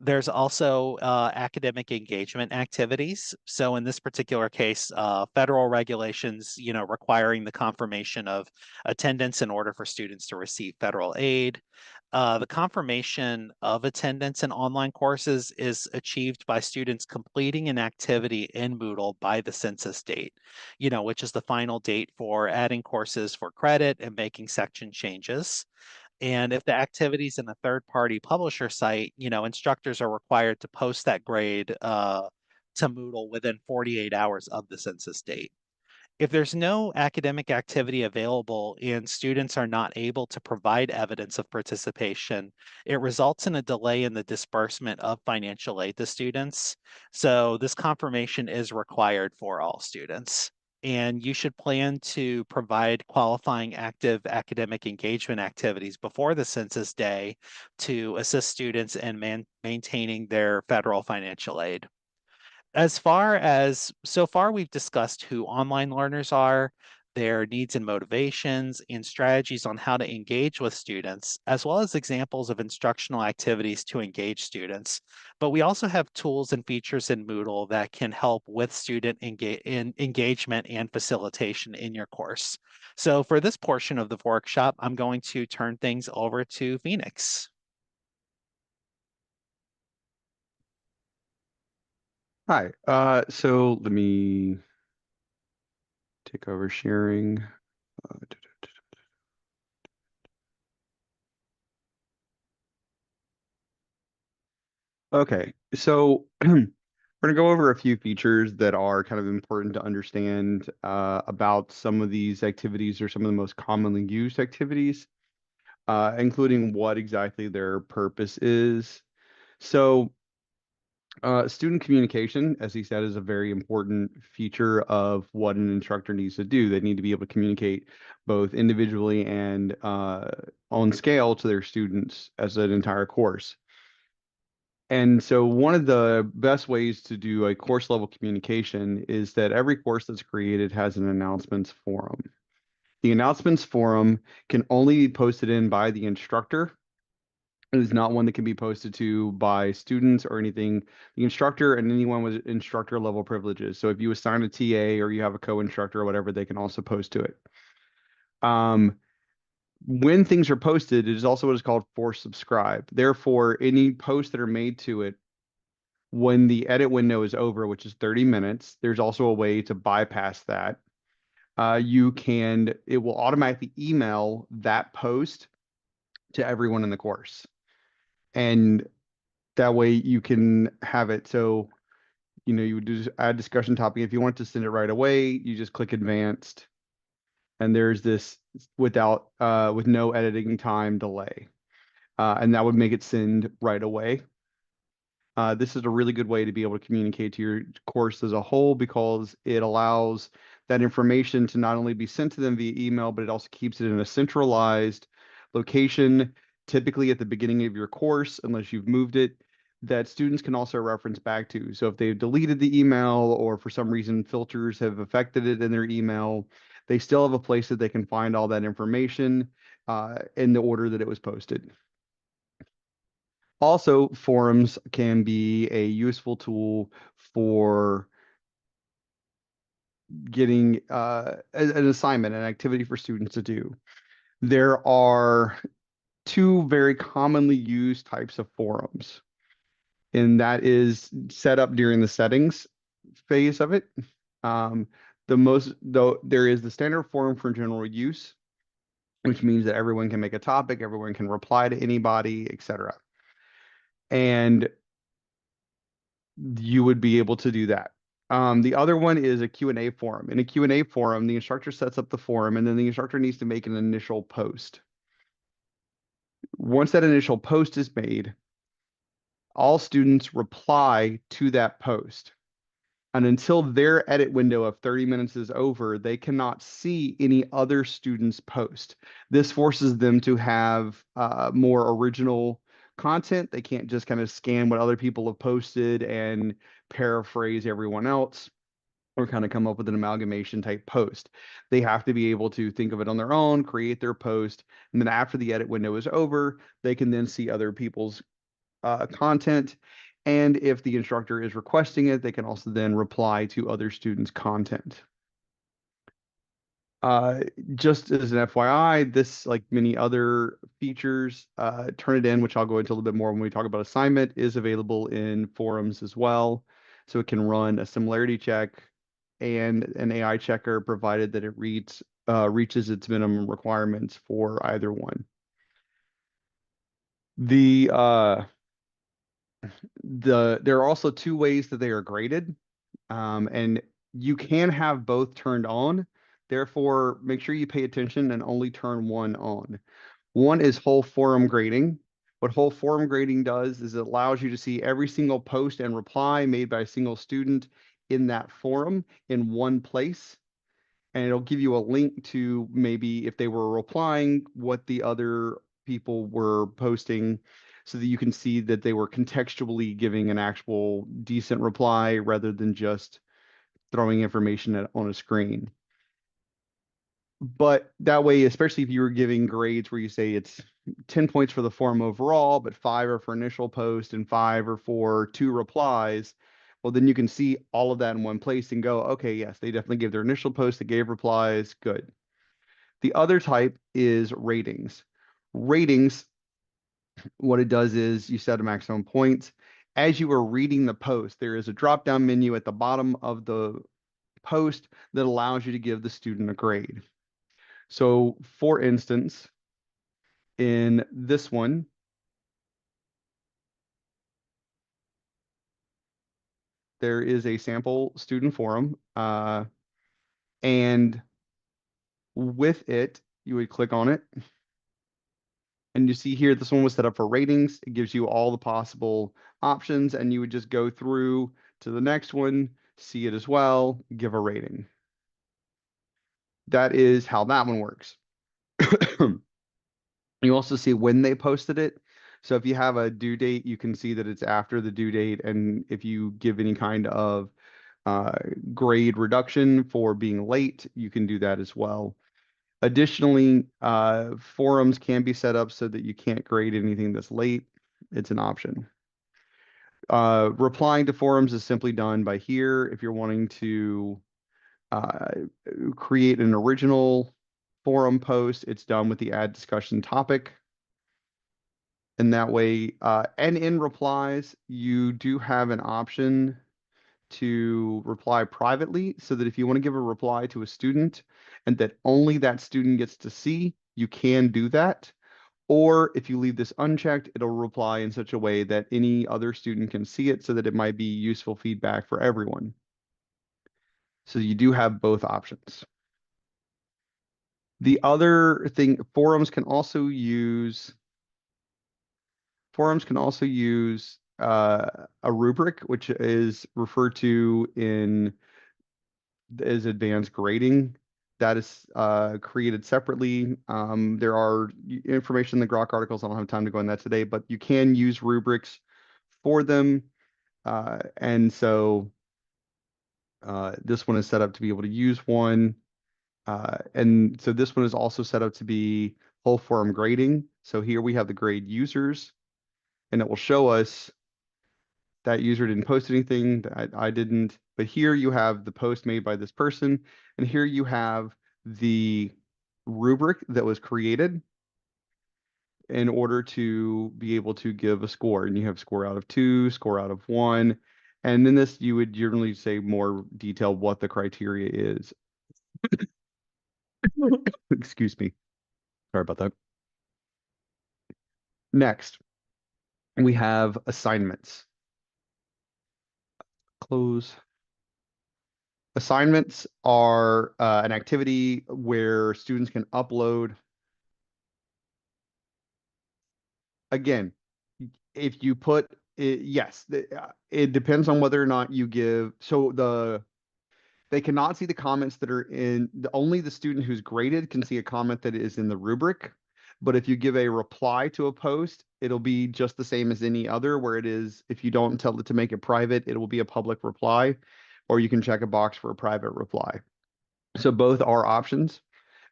Speaker 1: There's also academic engagement activities. So in this particular case, federal regulations, requiring the confirmation of attendance in order for students to receive federal aid. The confirmation of attendance in online courses is achieved by students completing an activity in Moodle by the census date, which is the final date for adding courses for credit and making section changes. And if the activity's in a third-party publisher site, instructors are required to post that grade to Moodle within 48 hours of the census date. If there's no academic activity available and students are not able to provide evidence of participation, it results in a delay in the disbursement of financial aid to students. So this confirmation is required for all students. and you should plan to provide qualifying active academic engagement activities before the census day to assist students in maintaining their federal financial aid. So far, we've discussed who online learners are, their needs and motivations, and strategies on how to engage with students, as well as examples of instructional activities to engage students. But we also have tools and features in Moodle that can help with engagement and facilitation in your course. So for this portion of the workshop, I'm going to turn things over to Phoenix.
Speaker 2: Hi. So let me take over sharing. Okay, so we're going to go over a few features that are kind of important to understand about some of these activities or some of the most commonly used activities, including what exactly their purpose is. So, student communication, as he said, is a very important feature of what an instructor needs to do. They need to be able to communicate both individually and on scale to their students as an entire course. And so one of the best ways to do a course level communication is that every course that's created has an announcements forum. The announcements forum can only be posted in by the instructor. It is not one that can be posted to by students or anything. The instructor and anyone with instructor level privileges. So if you assign a TA or you have a co-instructor or whatever, they can also post to it. Um, when things are posted, it is also what is called force subscribe. Therefore, any posts that are made to it when the edit window is over, which is 30 minutes, there's also a way to bypass that. It will automatically email that post to everyone in the course. And that way you can have it. So, you would just add discussion topic. If you want to send it right away, you just click advanced. And there's this with no editing time delay. And that would make it send right away. This is a really good way to be able to communicate to your course as a whole because it allows that information to not only be sent to them via email, but it also keeps it in a centralized location, typically at the beginning of your course, unless you've moved it, that students can also reference back to. So if they've deleted the email or for some reason filters have affected it in their email, they still have a place that they can find all that information in the order that it was posted. Also, forums can be a useful tool for getting an assignment, an activity for students to do. There are two very commonly used types of forums, and that is set up during the settings phase of it. Um, though, there is the standard forum for general use, which means that everyone can make a topic, everyone can reply to anybody, etc. And you would be able to do that. The other one is a Q&A forum. In a Q&A forum, the instructor sets up the forum, and then the instructor needs to make an initial post. Once that initial post is made, all students reply to that post. And until their edit window of 30 minutes is over, they cannot see any other students' post. This forces them to have more original content. They can't just kind of scan what other people have posted and paraphrase everyone else or kind of come up with an amalgamation type post. They have to be able to think of it on their own, create their post, and then after the edit window is over, they can then see other people's content. And if the instructor is requesting it, they can also then reply to other students' content. Uh, just as an FYI, this, like many other features, Turnitin, which I'll go into a little bit more when we talk about assignment, is available in forums as well. So it can run a similarity check and an AI checker, provided that it reaches its minimum requirements for either one. The there are also two ways that they are graded, and you can have both turned on. Therefore, make sure you pay attention and only turn one on. One is whole forum grading. What whole forum grading does is it allows you to see every single post and reply made by a single student in that forum in one place. and it'll give you a link to maybe if they were replying, what the other people were posting, so that you can see that they were contextually giving an actual decent reply rather than just throwing information on a screen. But that way, especially if you were giving grades where you say it's 10 points for the form overall, but five are for initial post and five are for two replies, well, then you can see all of that in one place and go, okay, yes, they definitely gave their initial post, they gave replies, good. The other type is ratings. Ratings, what it does is you set a maximum points. As you are reading the post, there is a drop down menu at the bottom of the post that allows you to give the student a grade. So, for instance, in this one, there is a sample student forum, and with it, you would click on it, and you see here, this one was set up for ratings. It gives you all the possible options, and you would just go through to the next one, see it as well, give a rating. That is how that one works. You also see when they posted it. So if you have a due date, you can see that it's after the due date. And if you give any kind of uh, grade reduction for being late, you can do that as well. Additionally, forums can be set up so that you can't grade anything that's late. It's an option. Replying to forums is simply done by here. If you're wanting to uh, create an original forum post, it's done with the add discussion topic. And that way, and in replies, you do have an option to reply privately so that if you want to give a reply to a student and that only that student gets to see, you can do that. Or if you leave this unchecked, it'll reply in such a way that any other student can see it so that it might be useful feedback for everyone. So you do have both options. The other thing, forums can also use a rubric, which is referred to in as advanced grading. That is created separately. There are information in the Grok articles. I don't have time to go in that today, but you can use rubrics for them. And so this one is set up to be able to use one. And so this one is also set up to be whole form grading. So here we have the grade users, and it will show us that user didn't post anything, I didn't. But here you have the post made by this person, and here you have the rubric that was created in order to be able to give a score. And you have score out of two, score out of one. And in this, you would generally say more detailed what the criteria is. Excuse me. Sorry about that. Next, we have assignments. Close. Assignments are an activity where students can upload. Again, if you put it, yes, it depends on whether or not you give. So they cannot see the comments that are only the student who's graded can see a comment that is in the rubric. But if you give a reply to a post, it'll be just the same as any other, where it is, if you don't tell it to make it private, it will be a public reply, or you can check a box for a private reply. So both are options.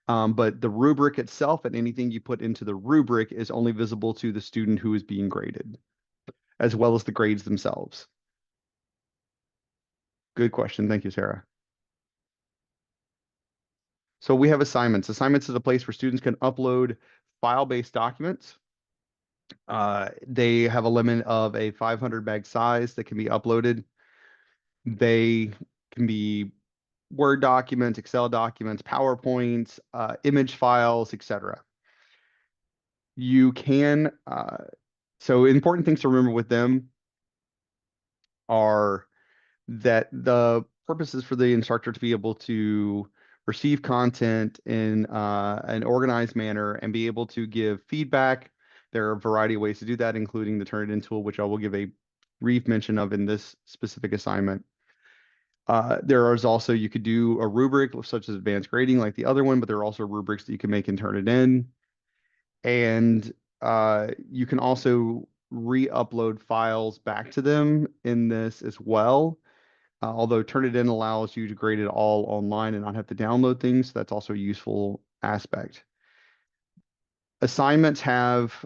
Speaker 2: But the rubric itself and anything you put into the rubric is only visible to the student who is being graded, as well as the grades themselves. Good question. Thank you, Sarah. So we have assignments. Assignments is a place where students can upload file-based documents. They have a limit of a 500 meg size that can be uploaded. They can be Word documents, Excel documents, PowerPoints, image files, etc. You can, so important things to remember with them are that the purpose is for the instructor to be able to receive content in an organized manner and be able to give feedback. There are a variety of ways to do that, including the Turnitin tool, which I will give a brief mention of in this specific assignment. There is also, you could do a rubric such as advanced grading like the other one, but there are also rubrics that you can make and turn it in. And you can also re-upload files back to them in this as well. Although Turnitin allows you to grade it all online and not have to download things, so that's also a useful aspect. Assignments have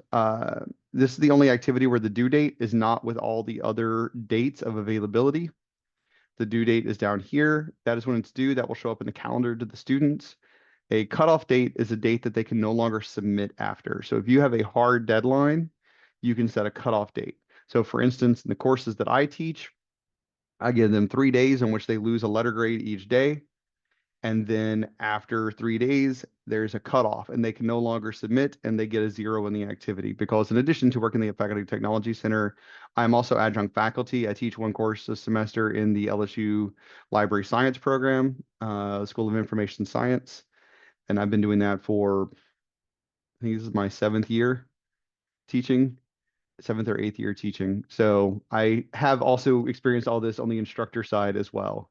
Speaker 2: this is the only activity where the due date is not with all the other dates of availability. The due date is down here. That is when it's due. That will show up in the calendar to the students. A cutoff date is a date that they can no longer submit after. So if you have a hard deadline, you can set a cutoff date. So for instance, in the courses that I teach, I give them 3 days in which they lose a letter grade each day. And then after 3 days, there's a cutoff and they can no longer submit and they get a zero in the activity. Because in addition to working in the Faculty Technology Center, I'm also adjunct faculty. I teach one course a semester in the LSU Library Science program, School of Information Science. And I've been doing that for, I think this is my seventh year teaching, seventh or eighth year teaching. So I have also experienced all this on the instructor side as well.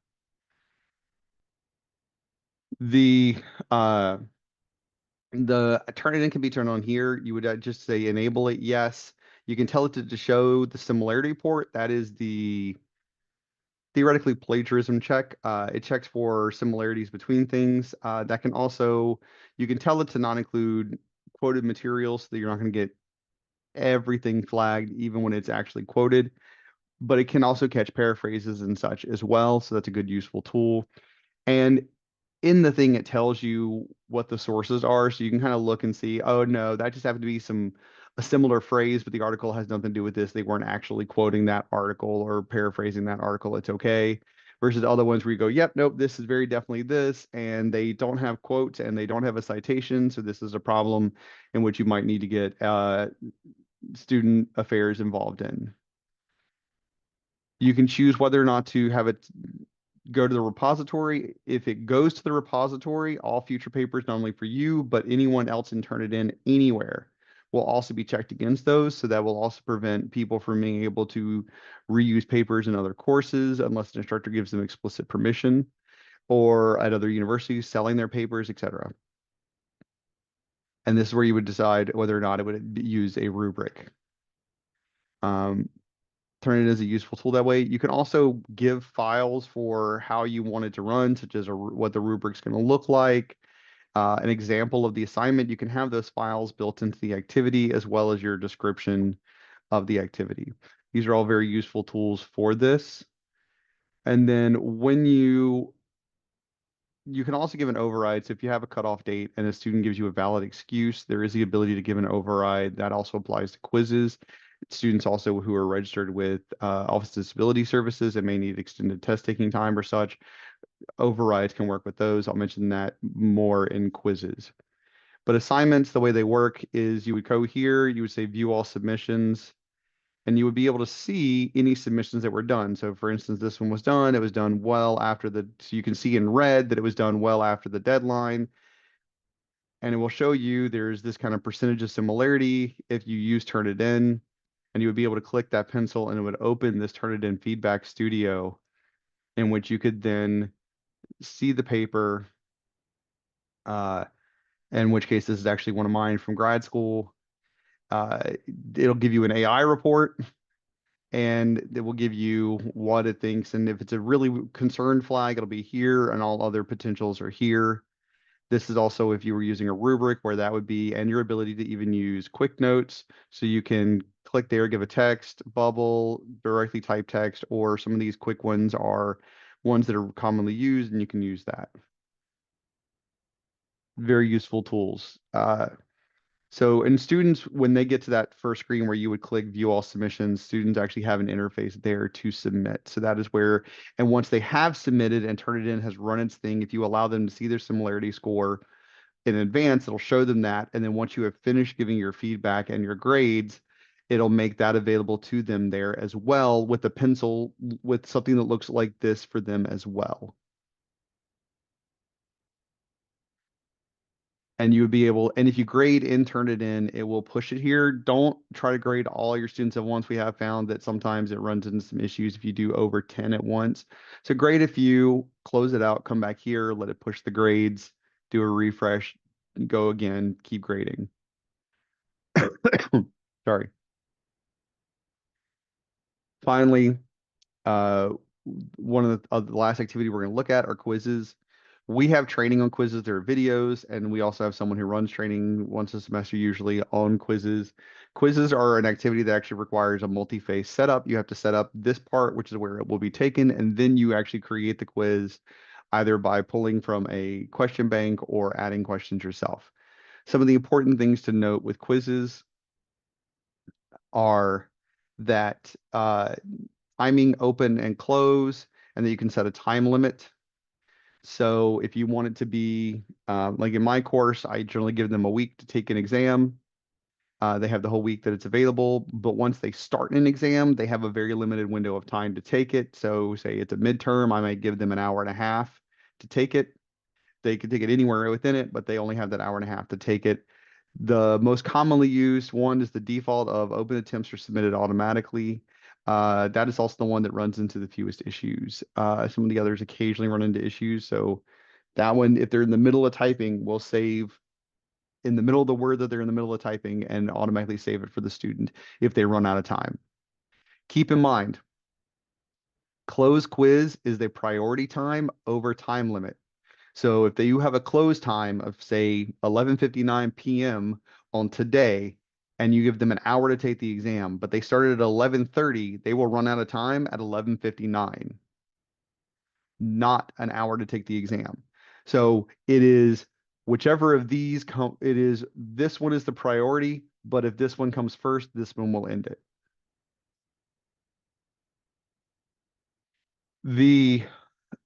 Speaker 2: The uh, The Turnitin can be turned on here. You would just say enable it, yes. You can tell it to show the similarity port. That is the theoretically plagiarism check. It checks for similarities between things. That can also, you can tell it to not include quoted materials so that you're not going to get everything flagged, even when it's actually quoted. But it can also catch paraphrases and such as well. So that's a good, useful tool. And in the thing, it tells you what the sources are. So you can kind of look and see, oh no, that just happened to be a similar phrase, but the article has nothing to do with this. They weren't actually quoting that article or paraphrasing that article. It's okay. Versus other ones where you go, yep, nope, this is very definitely this, and they don't have quotes and they don't have a citation. So this is a problem in which you might need to get student affairs involved in. You can choose whether or not to have it go to the repository. If it goes to the repository, all future papers, not only for you, but anyone else in Turnitin anywhere, will also be checked against those. So that will also prevent people from being able to reuse papers in other courses unless an instructor gives them explicit permission, or at other universities selling their papers, etc. And this is where you would decide whether or not it would use a rubric. Um, Turn it as a useful tool that way. You can also give files for how you want it to run, such as what the rubric's going to look like, an example of the assignment. You can have those files built into the activity as well as your description of the activity. These are all very useful tools for this. And then when you can also give an override. So if you have a cutoff date and a student gives you a valid excuse, there is the ability to give an override. That also applies to quizzes. Students also who are registered with Office of Disability Services and may need extended test taking time or such, overrides can work with those. I'll mention that more in quizzes. But assignments, the way they work is you would go here, you would say view all submissions, and you would be able to see any submissions that were done. So for instance, this one was done, it was done well after so you can see in red that it was done well after the deadline. And it will show you there's this kind of percentage of similarity if you use Turnitin, and you would be able to click that pencil and it would open this Turnitin feedback studio in which you could then see the paper, uh, in which case this is actually one of mine from grad school. Uh, it'll give you an AI report and it will give you what it thinks. And if it's a really concerned flag, it'll be here, and all other potentials are here. This is also if you were using a rubric where that would be, and your ability to even use quick notes. So you can click there, give a text, bubble, directly type text, or some of these quick ones are ones that are commonly used, and you can use that. Very useful tools. So, and students, when they get to that first screen where you would click view all submissions, students actually have an interface there to submit. So that is where, and once they have submitted and Turnitin has run its thing, if you allow them to see their similarity score in advance, it'll show them that. And then once you have finished giving your feedback and your grades, it'll make that available to them there as well with a pencil with something that looks like this for them as well. and you would be able, and if you grade and turn it in, it will push it here. Don't try to grade all your students at once. We have found that sometimes it runs into some issues if you do over 10 at once. So grade a few, close it out, come back here, let it push the grades, do a refresh, go again, keep grading. Sorry. Finally, uh, one of the last activity we're going to look at are quizzes. We have training on quizzes. There are videos, and we also have someone who runs training once a semester, usually on quizzes. Quizzes are an activity that actually requires a multi-phase setup. You have to set up this part, which is where it will be taken, and then you actually create the quiz either by pulling from a question bank or adding questions yourself. Some of the important things to note with quizzes are that timing open and close, and then you can set a time limit. So if you want it to be like in my course, I generally give them a week to take an exam. They have the whole week that it's available, but once they start an exam, they have a very limited window of time to take it. So say it's a midterm, I might give them an hour and a half to take it. They could take it anywhere within it, but they only have that hour and a half to take it. The most commonly used one is the default of open attempts are submitted automatically. That is also the one that runs into the fewest issues. Some of the others occasionally run into issues. So that one, if they're in the middle of typing, will save in the middle of the word that they're in the middle of typing and automatically save it for the student if they run out of time. Keep in mind, close quiz is the priority time over time limit. So if you have a close time of say 11:59 p.m. on today and you give them an hour to take the exam, but they started at 11:30, they will run out of time at 11:59, not an hour to take the exam. So it is whichever of these come, it is this one is the priority, but if this one comes first, this one will end it. The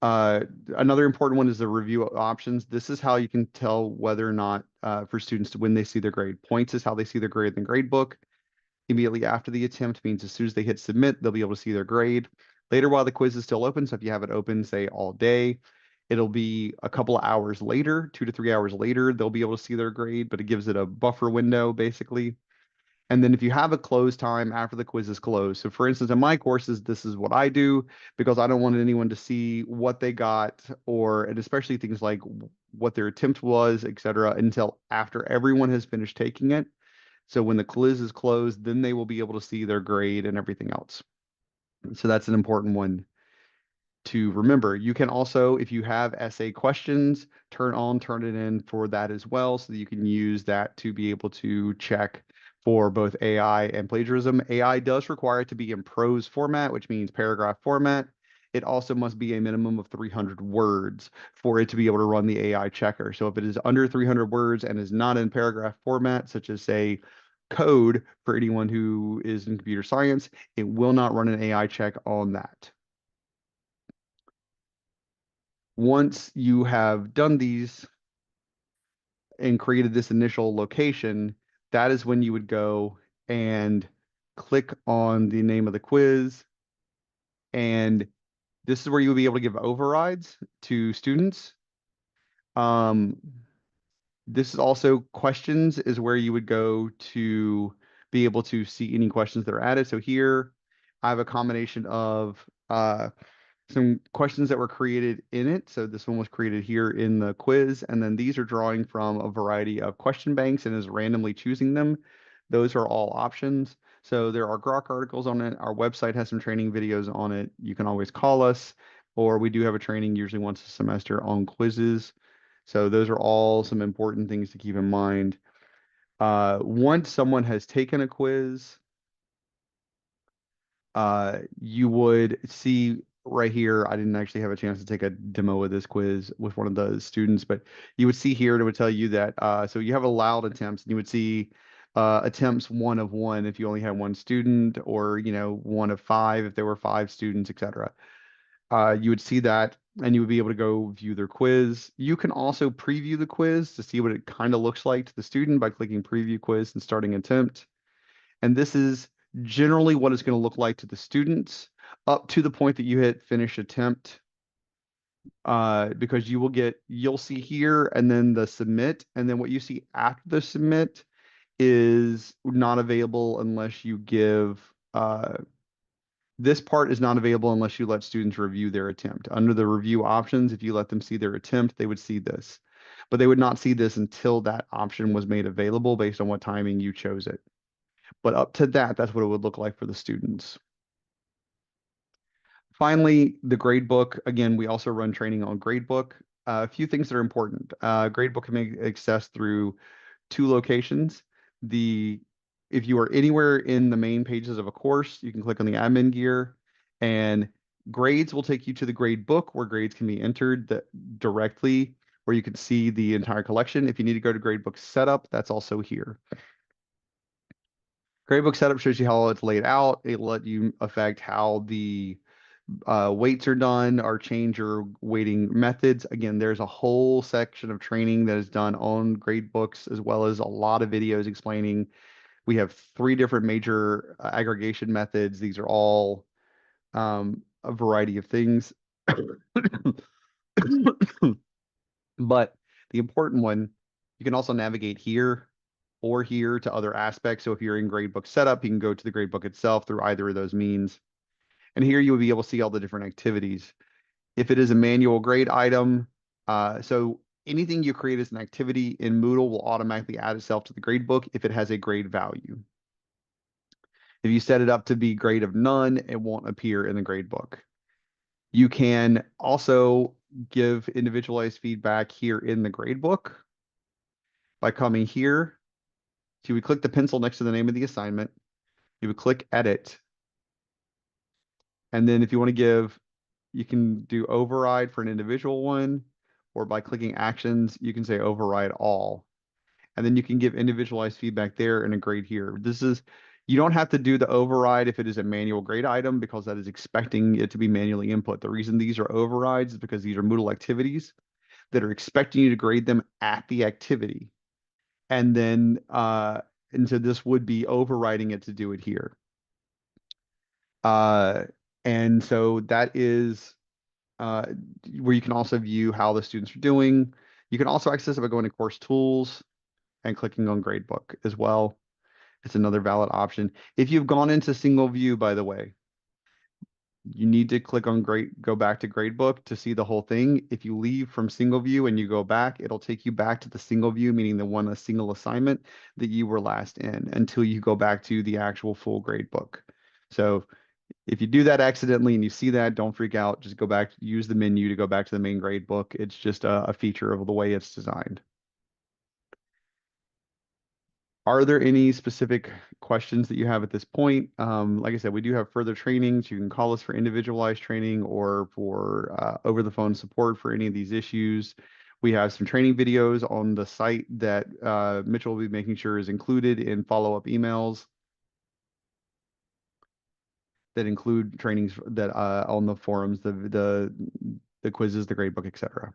Speaker 2: Uh, Another important one is the review options. This is how you can tell whether or not for students to when they see their grade. Points is how they see their grade in the grade book. Immediately after the attempt means as soon as they hit submit, they'll be able to see their grade. Later, while the quiz is still open, so if you have it open, say all day, it'll be a couple of hours later, 2 to 3 hours later, they'll be able to see their grade, but it gives it a buffer window basically. And then if you have a close time after the quiz is closed, so for instance, in my courses, this is what I do because I don't want anyone to see what they got or, and especially things like what their attempt was, et cetera, until after everyone has finished taking it. So when the quiz is closed, then they will be able to see their grade and everything else. So that's an important one to remember. You can also, if you have essay questions, turn it in for that as well, so that you can use that to be able to check for both AI and plagiarism. AI does require it to be in prose format, which means paragraph format. It also must be a minimum of 300 words for it to be able to run the AI checker. So if it is under 300 words and is not in paragraph format, such as say code for anyone who is in computer science, it will not run an AI check on that. Once you have done these and created this initial location, that is when you would go and click on the name of the quiz. And this is where you would be able to give overrides to students. Um, this is also questions is where you would go to be able to see any questions that are added. So here I have a combination of some questions that were created in it. So this one was created here in the quiz, and then these are drawing from a variety of question banks and is randomly choosing them. Those are all options. So there are Grok articles on it. Our website has some training videos on it. You can always call us, or we do have a training usually once a semester on quizzes. So those are all some important things to keep in mind. Once someone has taken a quiz, you would see right here, I didn't actually have a chance to take a demo of this quiz with one of the students, but you would see here, it would tell you that, so you have allowed attempts, and you would see attempts 1 of 1 if you only had one student, or, 1 of 5 if there were 5 students, etc. You would see that, and you would be able to go view their quiz. You can also preview the quiz to see what it kind of looks like to the student by clicking preview quiz and starting attempt. And this is generally what it's going to look like to the students up to the point that you hit finish attempt. because you'll see here and then the submit, and then what you see after the submit is not available unless you give this part is not available unless you let students review their attempt. Under the review options, if you let them see their attempt, they would see this. But they would not see this until that option was made available based on what timing you chose it. But up to that, that's what it would look like for the students. Finally, the gradebook. Again, we also run training on gradebook. A few things that are important. Gradebook can be accessed through two locations. The If you are anywhere in the main pages of a course, you can click on the admin gear, and grades will take you to the grade book where grades can be entered directly, where you can see the entire collection. If you need to go to gradebook setup, that's also here. Gradebook setup shows you how it's laid out. It'll let you affect how the weights are done or change your weighting methods. Again, there's a whole section of training that is done on grade books, as well as a lot of videos explaining. We have three different major aggregation methods. These are all a variety of things. But the important one, you can also navigate here or here to other aspects. So if you're in gradebook setup, you can go to the gradebook itself through either of those means. And here you will be able to see all the different activities. If it is a manual grade item, so anything you create as an activity in Moodle will automatically add itself to the grade book if it has a grade value. If you set it up to be grade of none, it won't appear in the grade book. You can also give individualized feedback here in the grade book by coming here. So you would click the pencil next to the name of the assignment. You would click edit. And then if you want to give, you can do override for an individual one, or by clicking actions, you can say override all. And then you can give individualized feedback there and a grade here. You don't have to do the override if it is a manual grade item because that is expecting it to be manually input. The reason these are overrides is because these are Moodle activities that are expecting you to grade them at the activity. And then, and so this would be overriding it to do it here. Uh, and so that is uh, where you can also view how the students are doing. You can also access it by going to course tools and clicking on gradebook as well. It's another valid option. If you've gone into single view, by the way, you need to click on go back to gradebook to see the whole thing. If you leave from single view and you go back, it'll take you back to the single view, meaning a single assignment that you were last in until you go back to the actual full gradebook. So if you do that accidentally and you see that, don't freak out. Just go back, use the menu to go back to the main gradebook. It's just a feature of the way it's designed. Are there any specific questions that you have at this point? Like I said, we do have further trainings. You can call us for individualized training or for over the phone support for any of these issues. We have some training videos on the site that Mitchell will be making sure is included in follow-up emails that include trainings that on the forums, the quizzes, the gradebook, etc.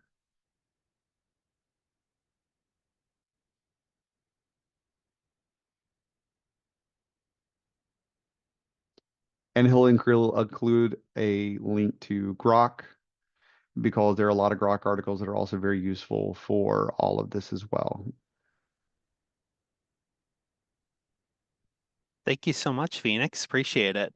Speaker 2: And he'll include a link to Grok because there are a lot of Grok articles that are also very useful for all of this as well.
Speaker 1: Thank you so much, Phoenix. Appreciate it.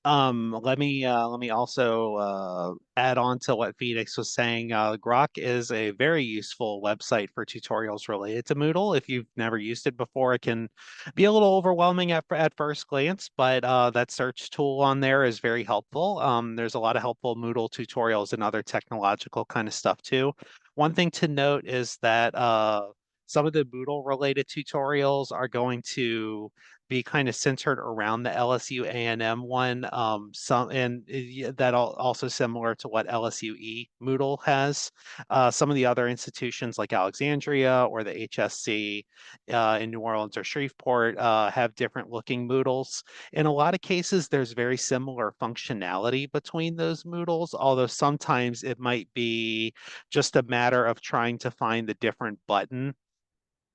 Speaker 1: Let me also add on to what Phoenix was saying. Grok is a very useful website for tutorials related to Moodle. If you've never used it before, it can be a little overwhelming at first glance, but that search tool on there is very helpful. There's a lot of helpful Moodle tutorials and other technological kind of stuff too. One thing to note is that some of the Moodle related tutorials are going to be kind of centered around the LSU A&M one. That also similar to what LSUE Moodle has. Some of the other institutions like Alexandria or the HSC in New Orleans or Shreveport have different looking Moodles. In a lot of cases, there's very similar functionality between those Moodles, although sometimes it might be just a matter of trying to find the different button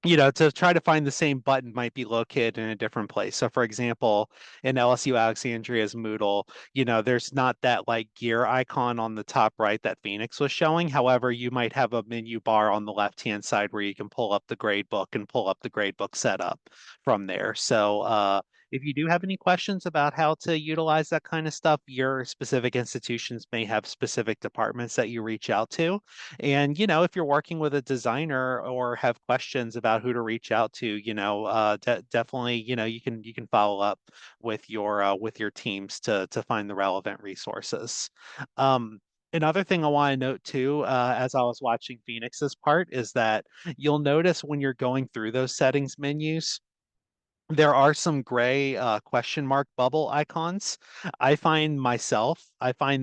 Speaker 1: to try to find the same button might be located in a different place. So, for example, in LSU Alexandria's Moodle, there's not that like gear icon on the top right that Phoenix was showing. However, you might have a menu bar on the left-hand side where you can pull up the grade book and pull up the grade book setup from there. So, if you do have any questions about how to utilize that kind of stuff, your specific institutions may have specific departments that you reach out to. And, if you're working with a designer or have questions about who to reach out to, definitely, you can follow up with your teams to find the relevant resources. Um, Another thing I want to note too, as I was watching Phoenix's part, is that you'll notice when you're going through those settings menus, there are some gray question mark bubble icons. I find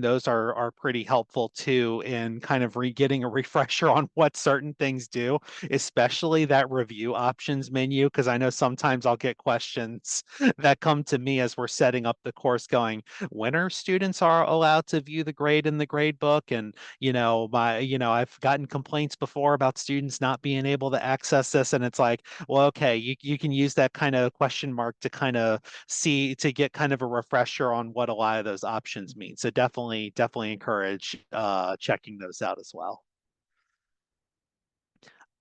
Speaker 1: those are pretty helpful too in kind of getting a refresher on what certain things do, especially that review options menu, because I know sometimes I'll get questions that come to me as we're setting up the course going, when are students are allowed to view the grade in the grade book? And I've gotten complaints before about students not being able to access this, and it's like, well, okay, you can use that kind of question mark to kind of see to get kind of a refresher on what a lot of those options mean. So definitely encourage checking those out as well.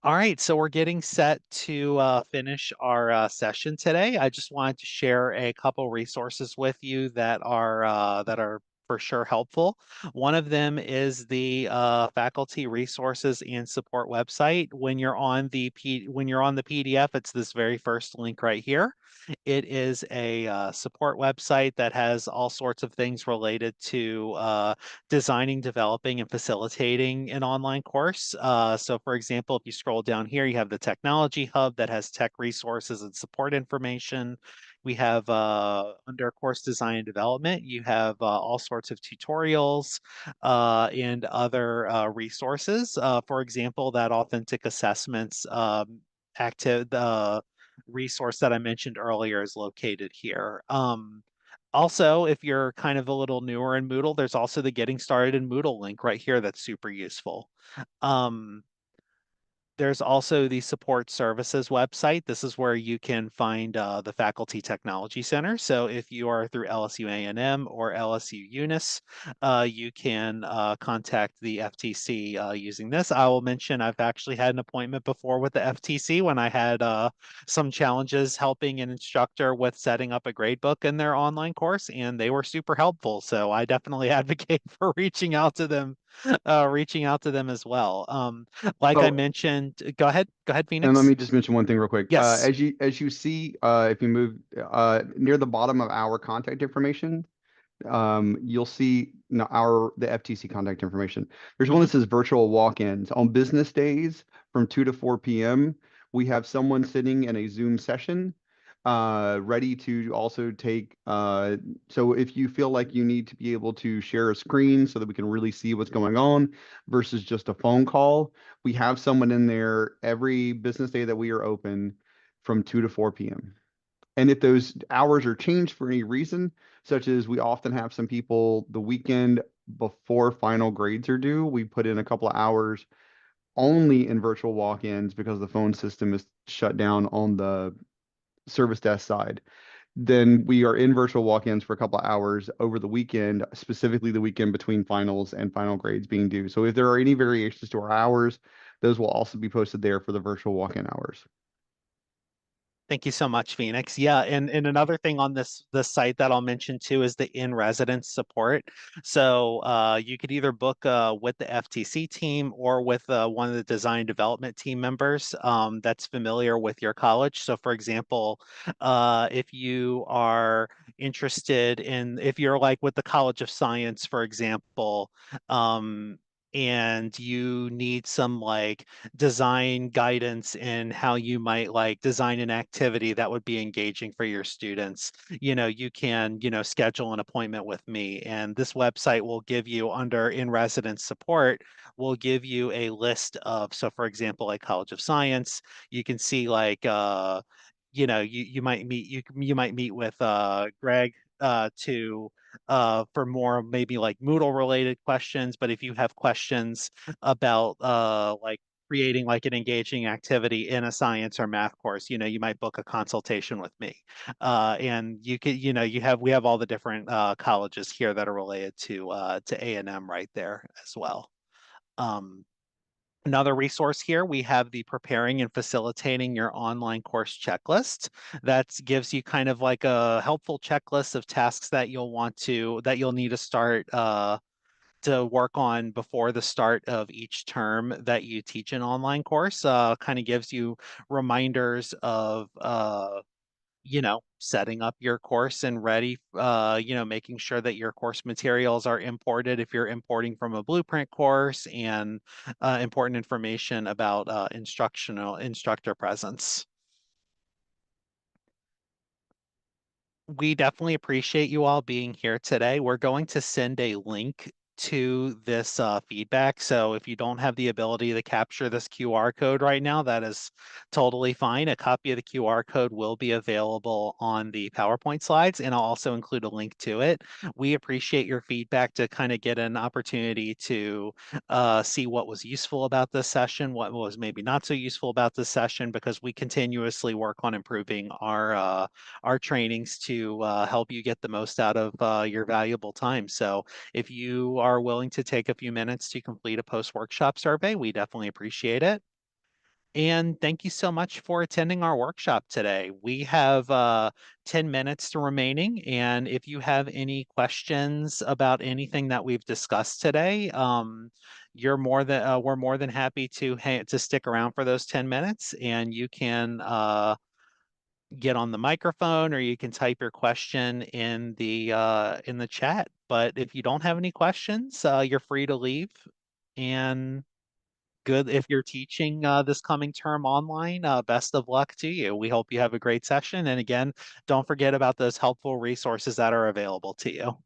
Speaker 1: All right, so we're getting set to finish our session today. I just wanted to share a couple resources with you that are for sure helpful. One of them is the faculty resources and support website. When you're on the PDF, it's this very first link right here. It is a support website that has all sorts of things related to designing, developing, and facilitating an online course. So, for example, if you scroll down here, you have the Technology Hub that has tech resources and support information. We have under course design and development, you have all sorts of tutorials and other resources. For example, that authentic assessments active resource that I mentioned earlier is located here. Also, if you're kind of a little newer in Moodle, there's also the Getting Started in Moodle link right here that's super useful. Um, there's also the support services website. This is where you can find the Faculty Technology Center. So if you are through LSU A&M or LSU Unis, you can contact the FTC using this. I will mention I've actually had an appointment before with the FTC when I had some challenges helping an instructor with setting up a gradebook in their online course, and they were super helpful. So I definitely advocate for reaching out to them as well. Like I
Speaker 2: Oh,
Speaker 1: mentioned, go ahead,
Speaker 2: and let
Speaker 1: Phoenix.
Speaker 2: me just mention one thing real quick.
Speaker 1: Yes.
Speaker 2: As you see, if you move near the bottom of our contact information, you'll see the FTC contact information. There's one
Speaker 1: Hmm.
Speaker 2: that says virtual walk-ins. On business days from 2 to 4 p.m., we have someone sitting in a Zoom session ready to also take so if you feel like you need to be able to share a screen so that we can really see what's going on versus just a phone call, we have someone in there every business day that we are open from 2 to 4 p.m. And if those hours are changed for any reason, such as we often have some people the weekend before final grades are due, we put in a couple of hours only in virtual walk-ins because the phone system is shut down on the service desk side. Then we are in virtual walk-ins for a couple of hours over the weekend, specifically the weekend between finals and final grades being due. So if there are any variations to our hours, those will also be posted there for the virtual walk-in hours.
Speaker 1: Thank you so much, Phoenix. Yeah, and another thing on this site that I'll mention too is the in-residence support. So you could either book with the FTC team or with one of the design development team members that's familiar with your college. So, for example, if you are interested in, if you're like with the College of Science, for example, um, and you need some like design guidance in how you might like design an activity that would be engaging for your students, you can, schedule an appointment with me. And this website will give you under in residence support, will give you a list of, so for example, like College of Science, you can see like you might meet with Greg to for more maybe like Moodle related questions. But if you have questions about like creating like an engaging activity in a science or math course, you might book a consultation with me. And you could, we have all the different colleges here that are related to A&M right there as well. Um, Another resource here, we have the preparing and facilitating your online course checklist. That gives you kind of like a helpful checklist of tasks that you'll need to start to work on before the start of each term that you teach an online course. Kind of gives you reminders of setting up your course and ready, making sure that your course materials are imported if you're importing from a blueprint course, and important information about instructor presence. We definitely appreciate you all being here today. We're going to send a link to this feedback. So if you don't have the ability to capture this QR code right now, that is totally fine. A copy of the QR code will be available on the PowerPoint slides, and I'll also include a link to it. We appreciate your feedback to kind of get an opportunity to see what was useful about this session, what was maybe not so useful about this session, because we continuously work on improving our trainings to help you get the most out of your valuable time. So if you are willing to take a few minutes to complete a post-workshop survey, we definitely appreciate it. And thank you so much for attending our workshop today. We have 10 minutes to remaining, and if you have any questions about anything that we've discussed today, we're more than happy to stick around for those 10 minutes, and you can get on the microphone, or you can type your question in the chat. But if you don't have any questions, you're free to leave. And good if you're teaching this coming term online. Best of luck to you. We hope you have a great session. And again, don't forget about those helpful resources that are available to you.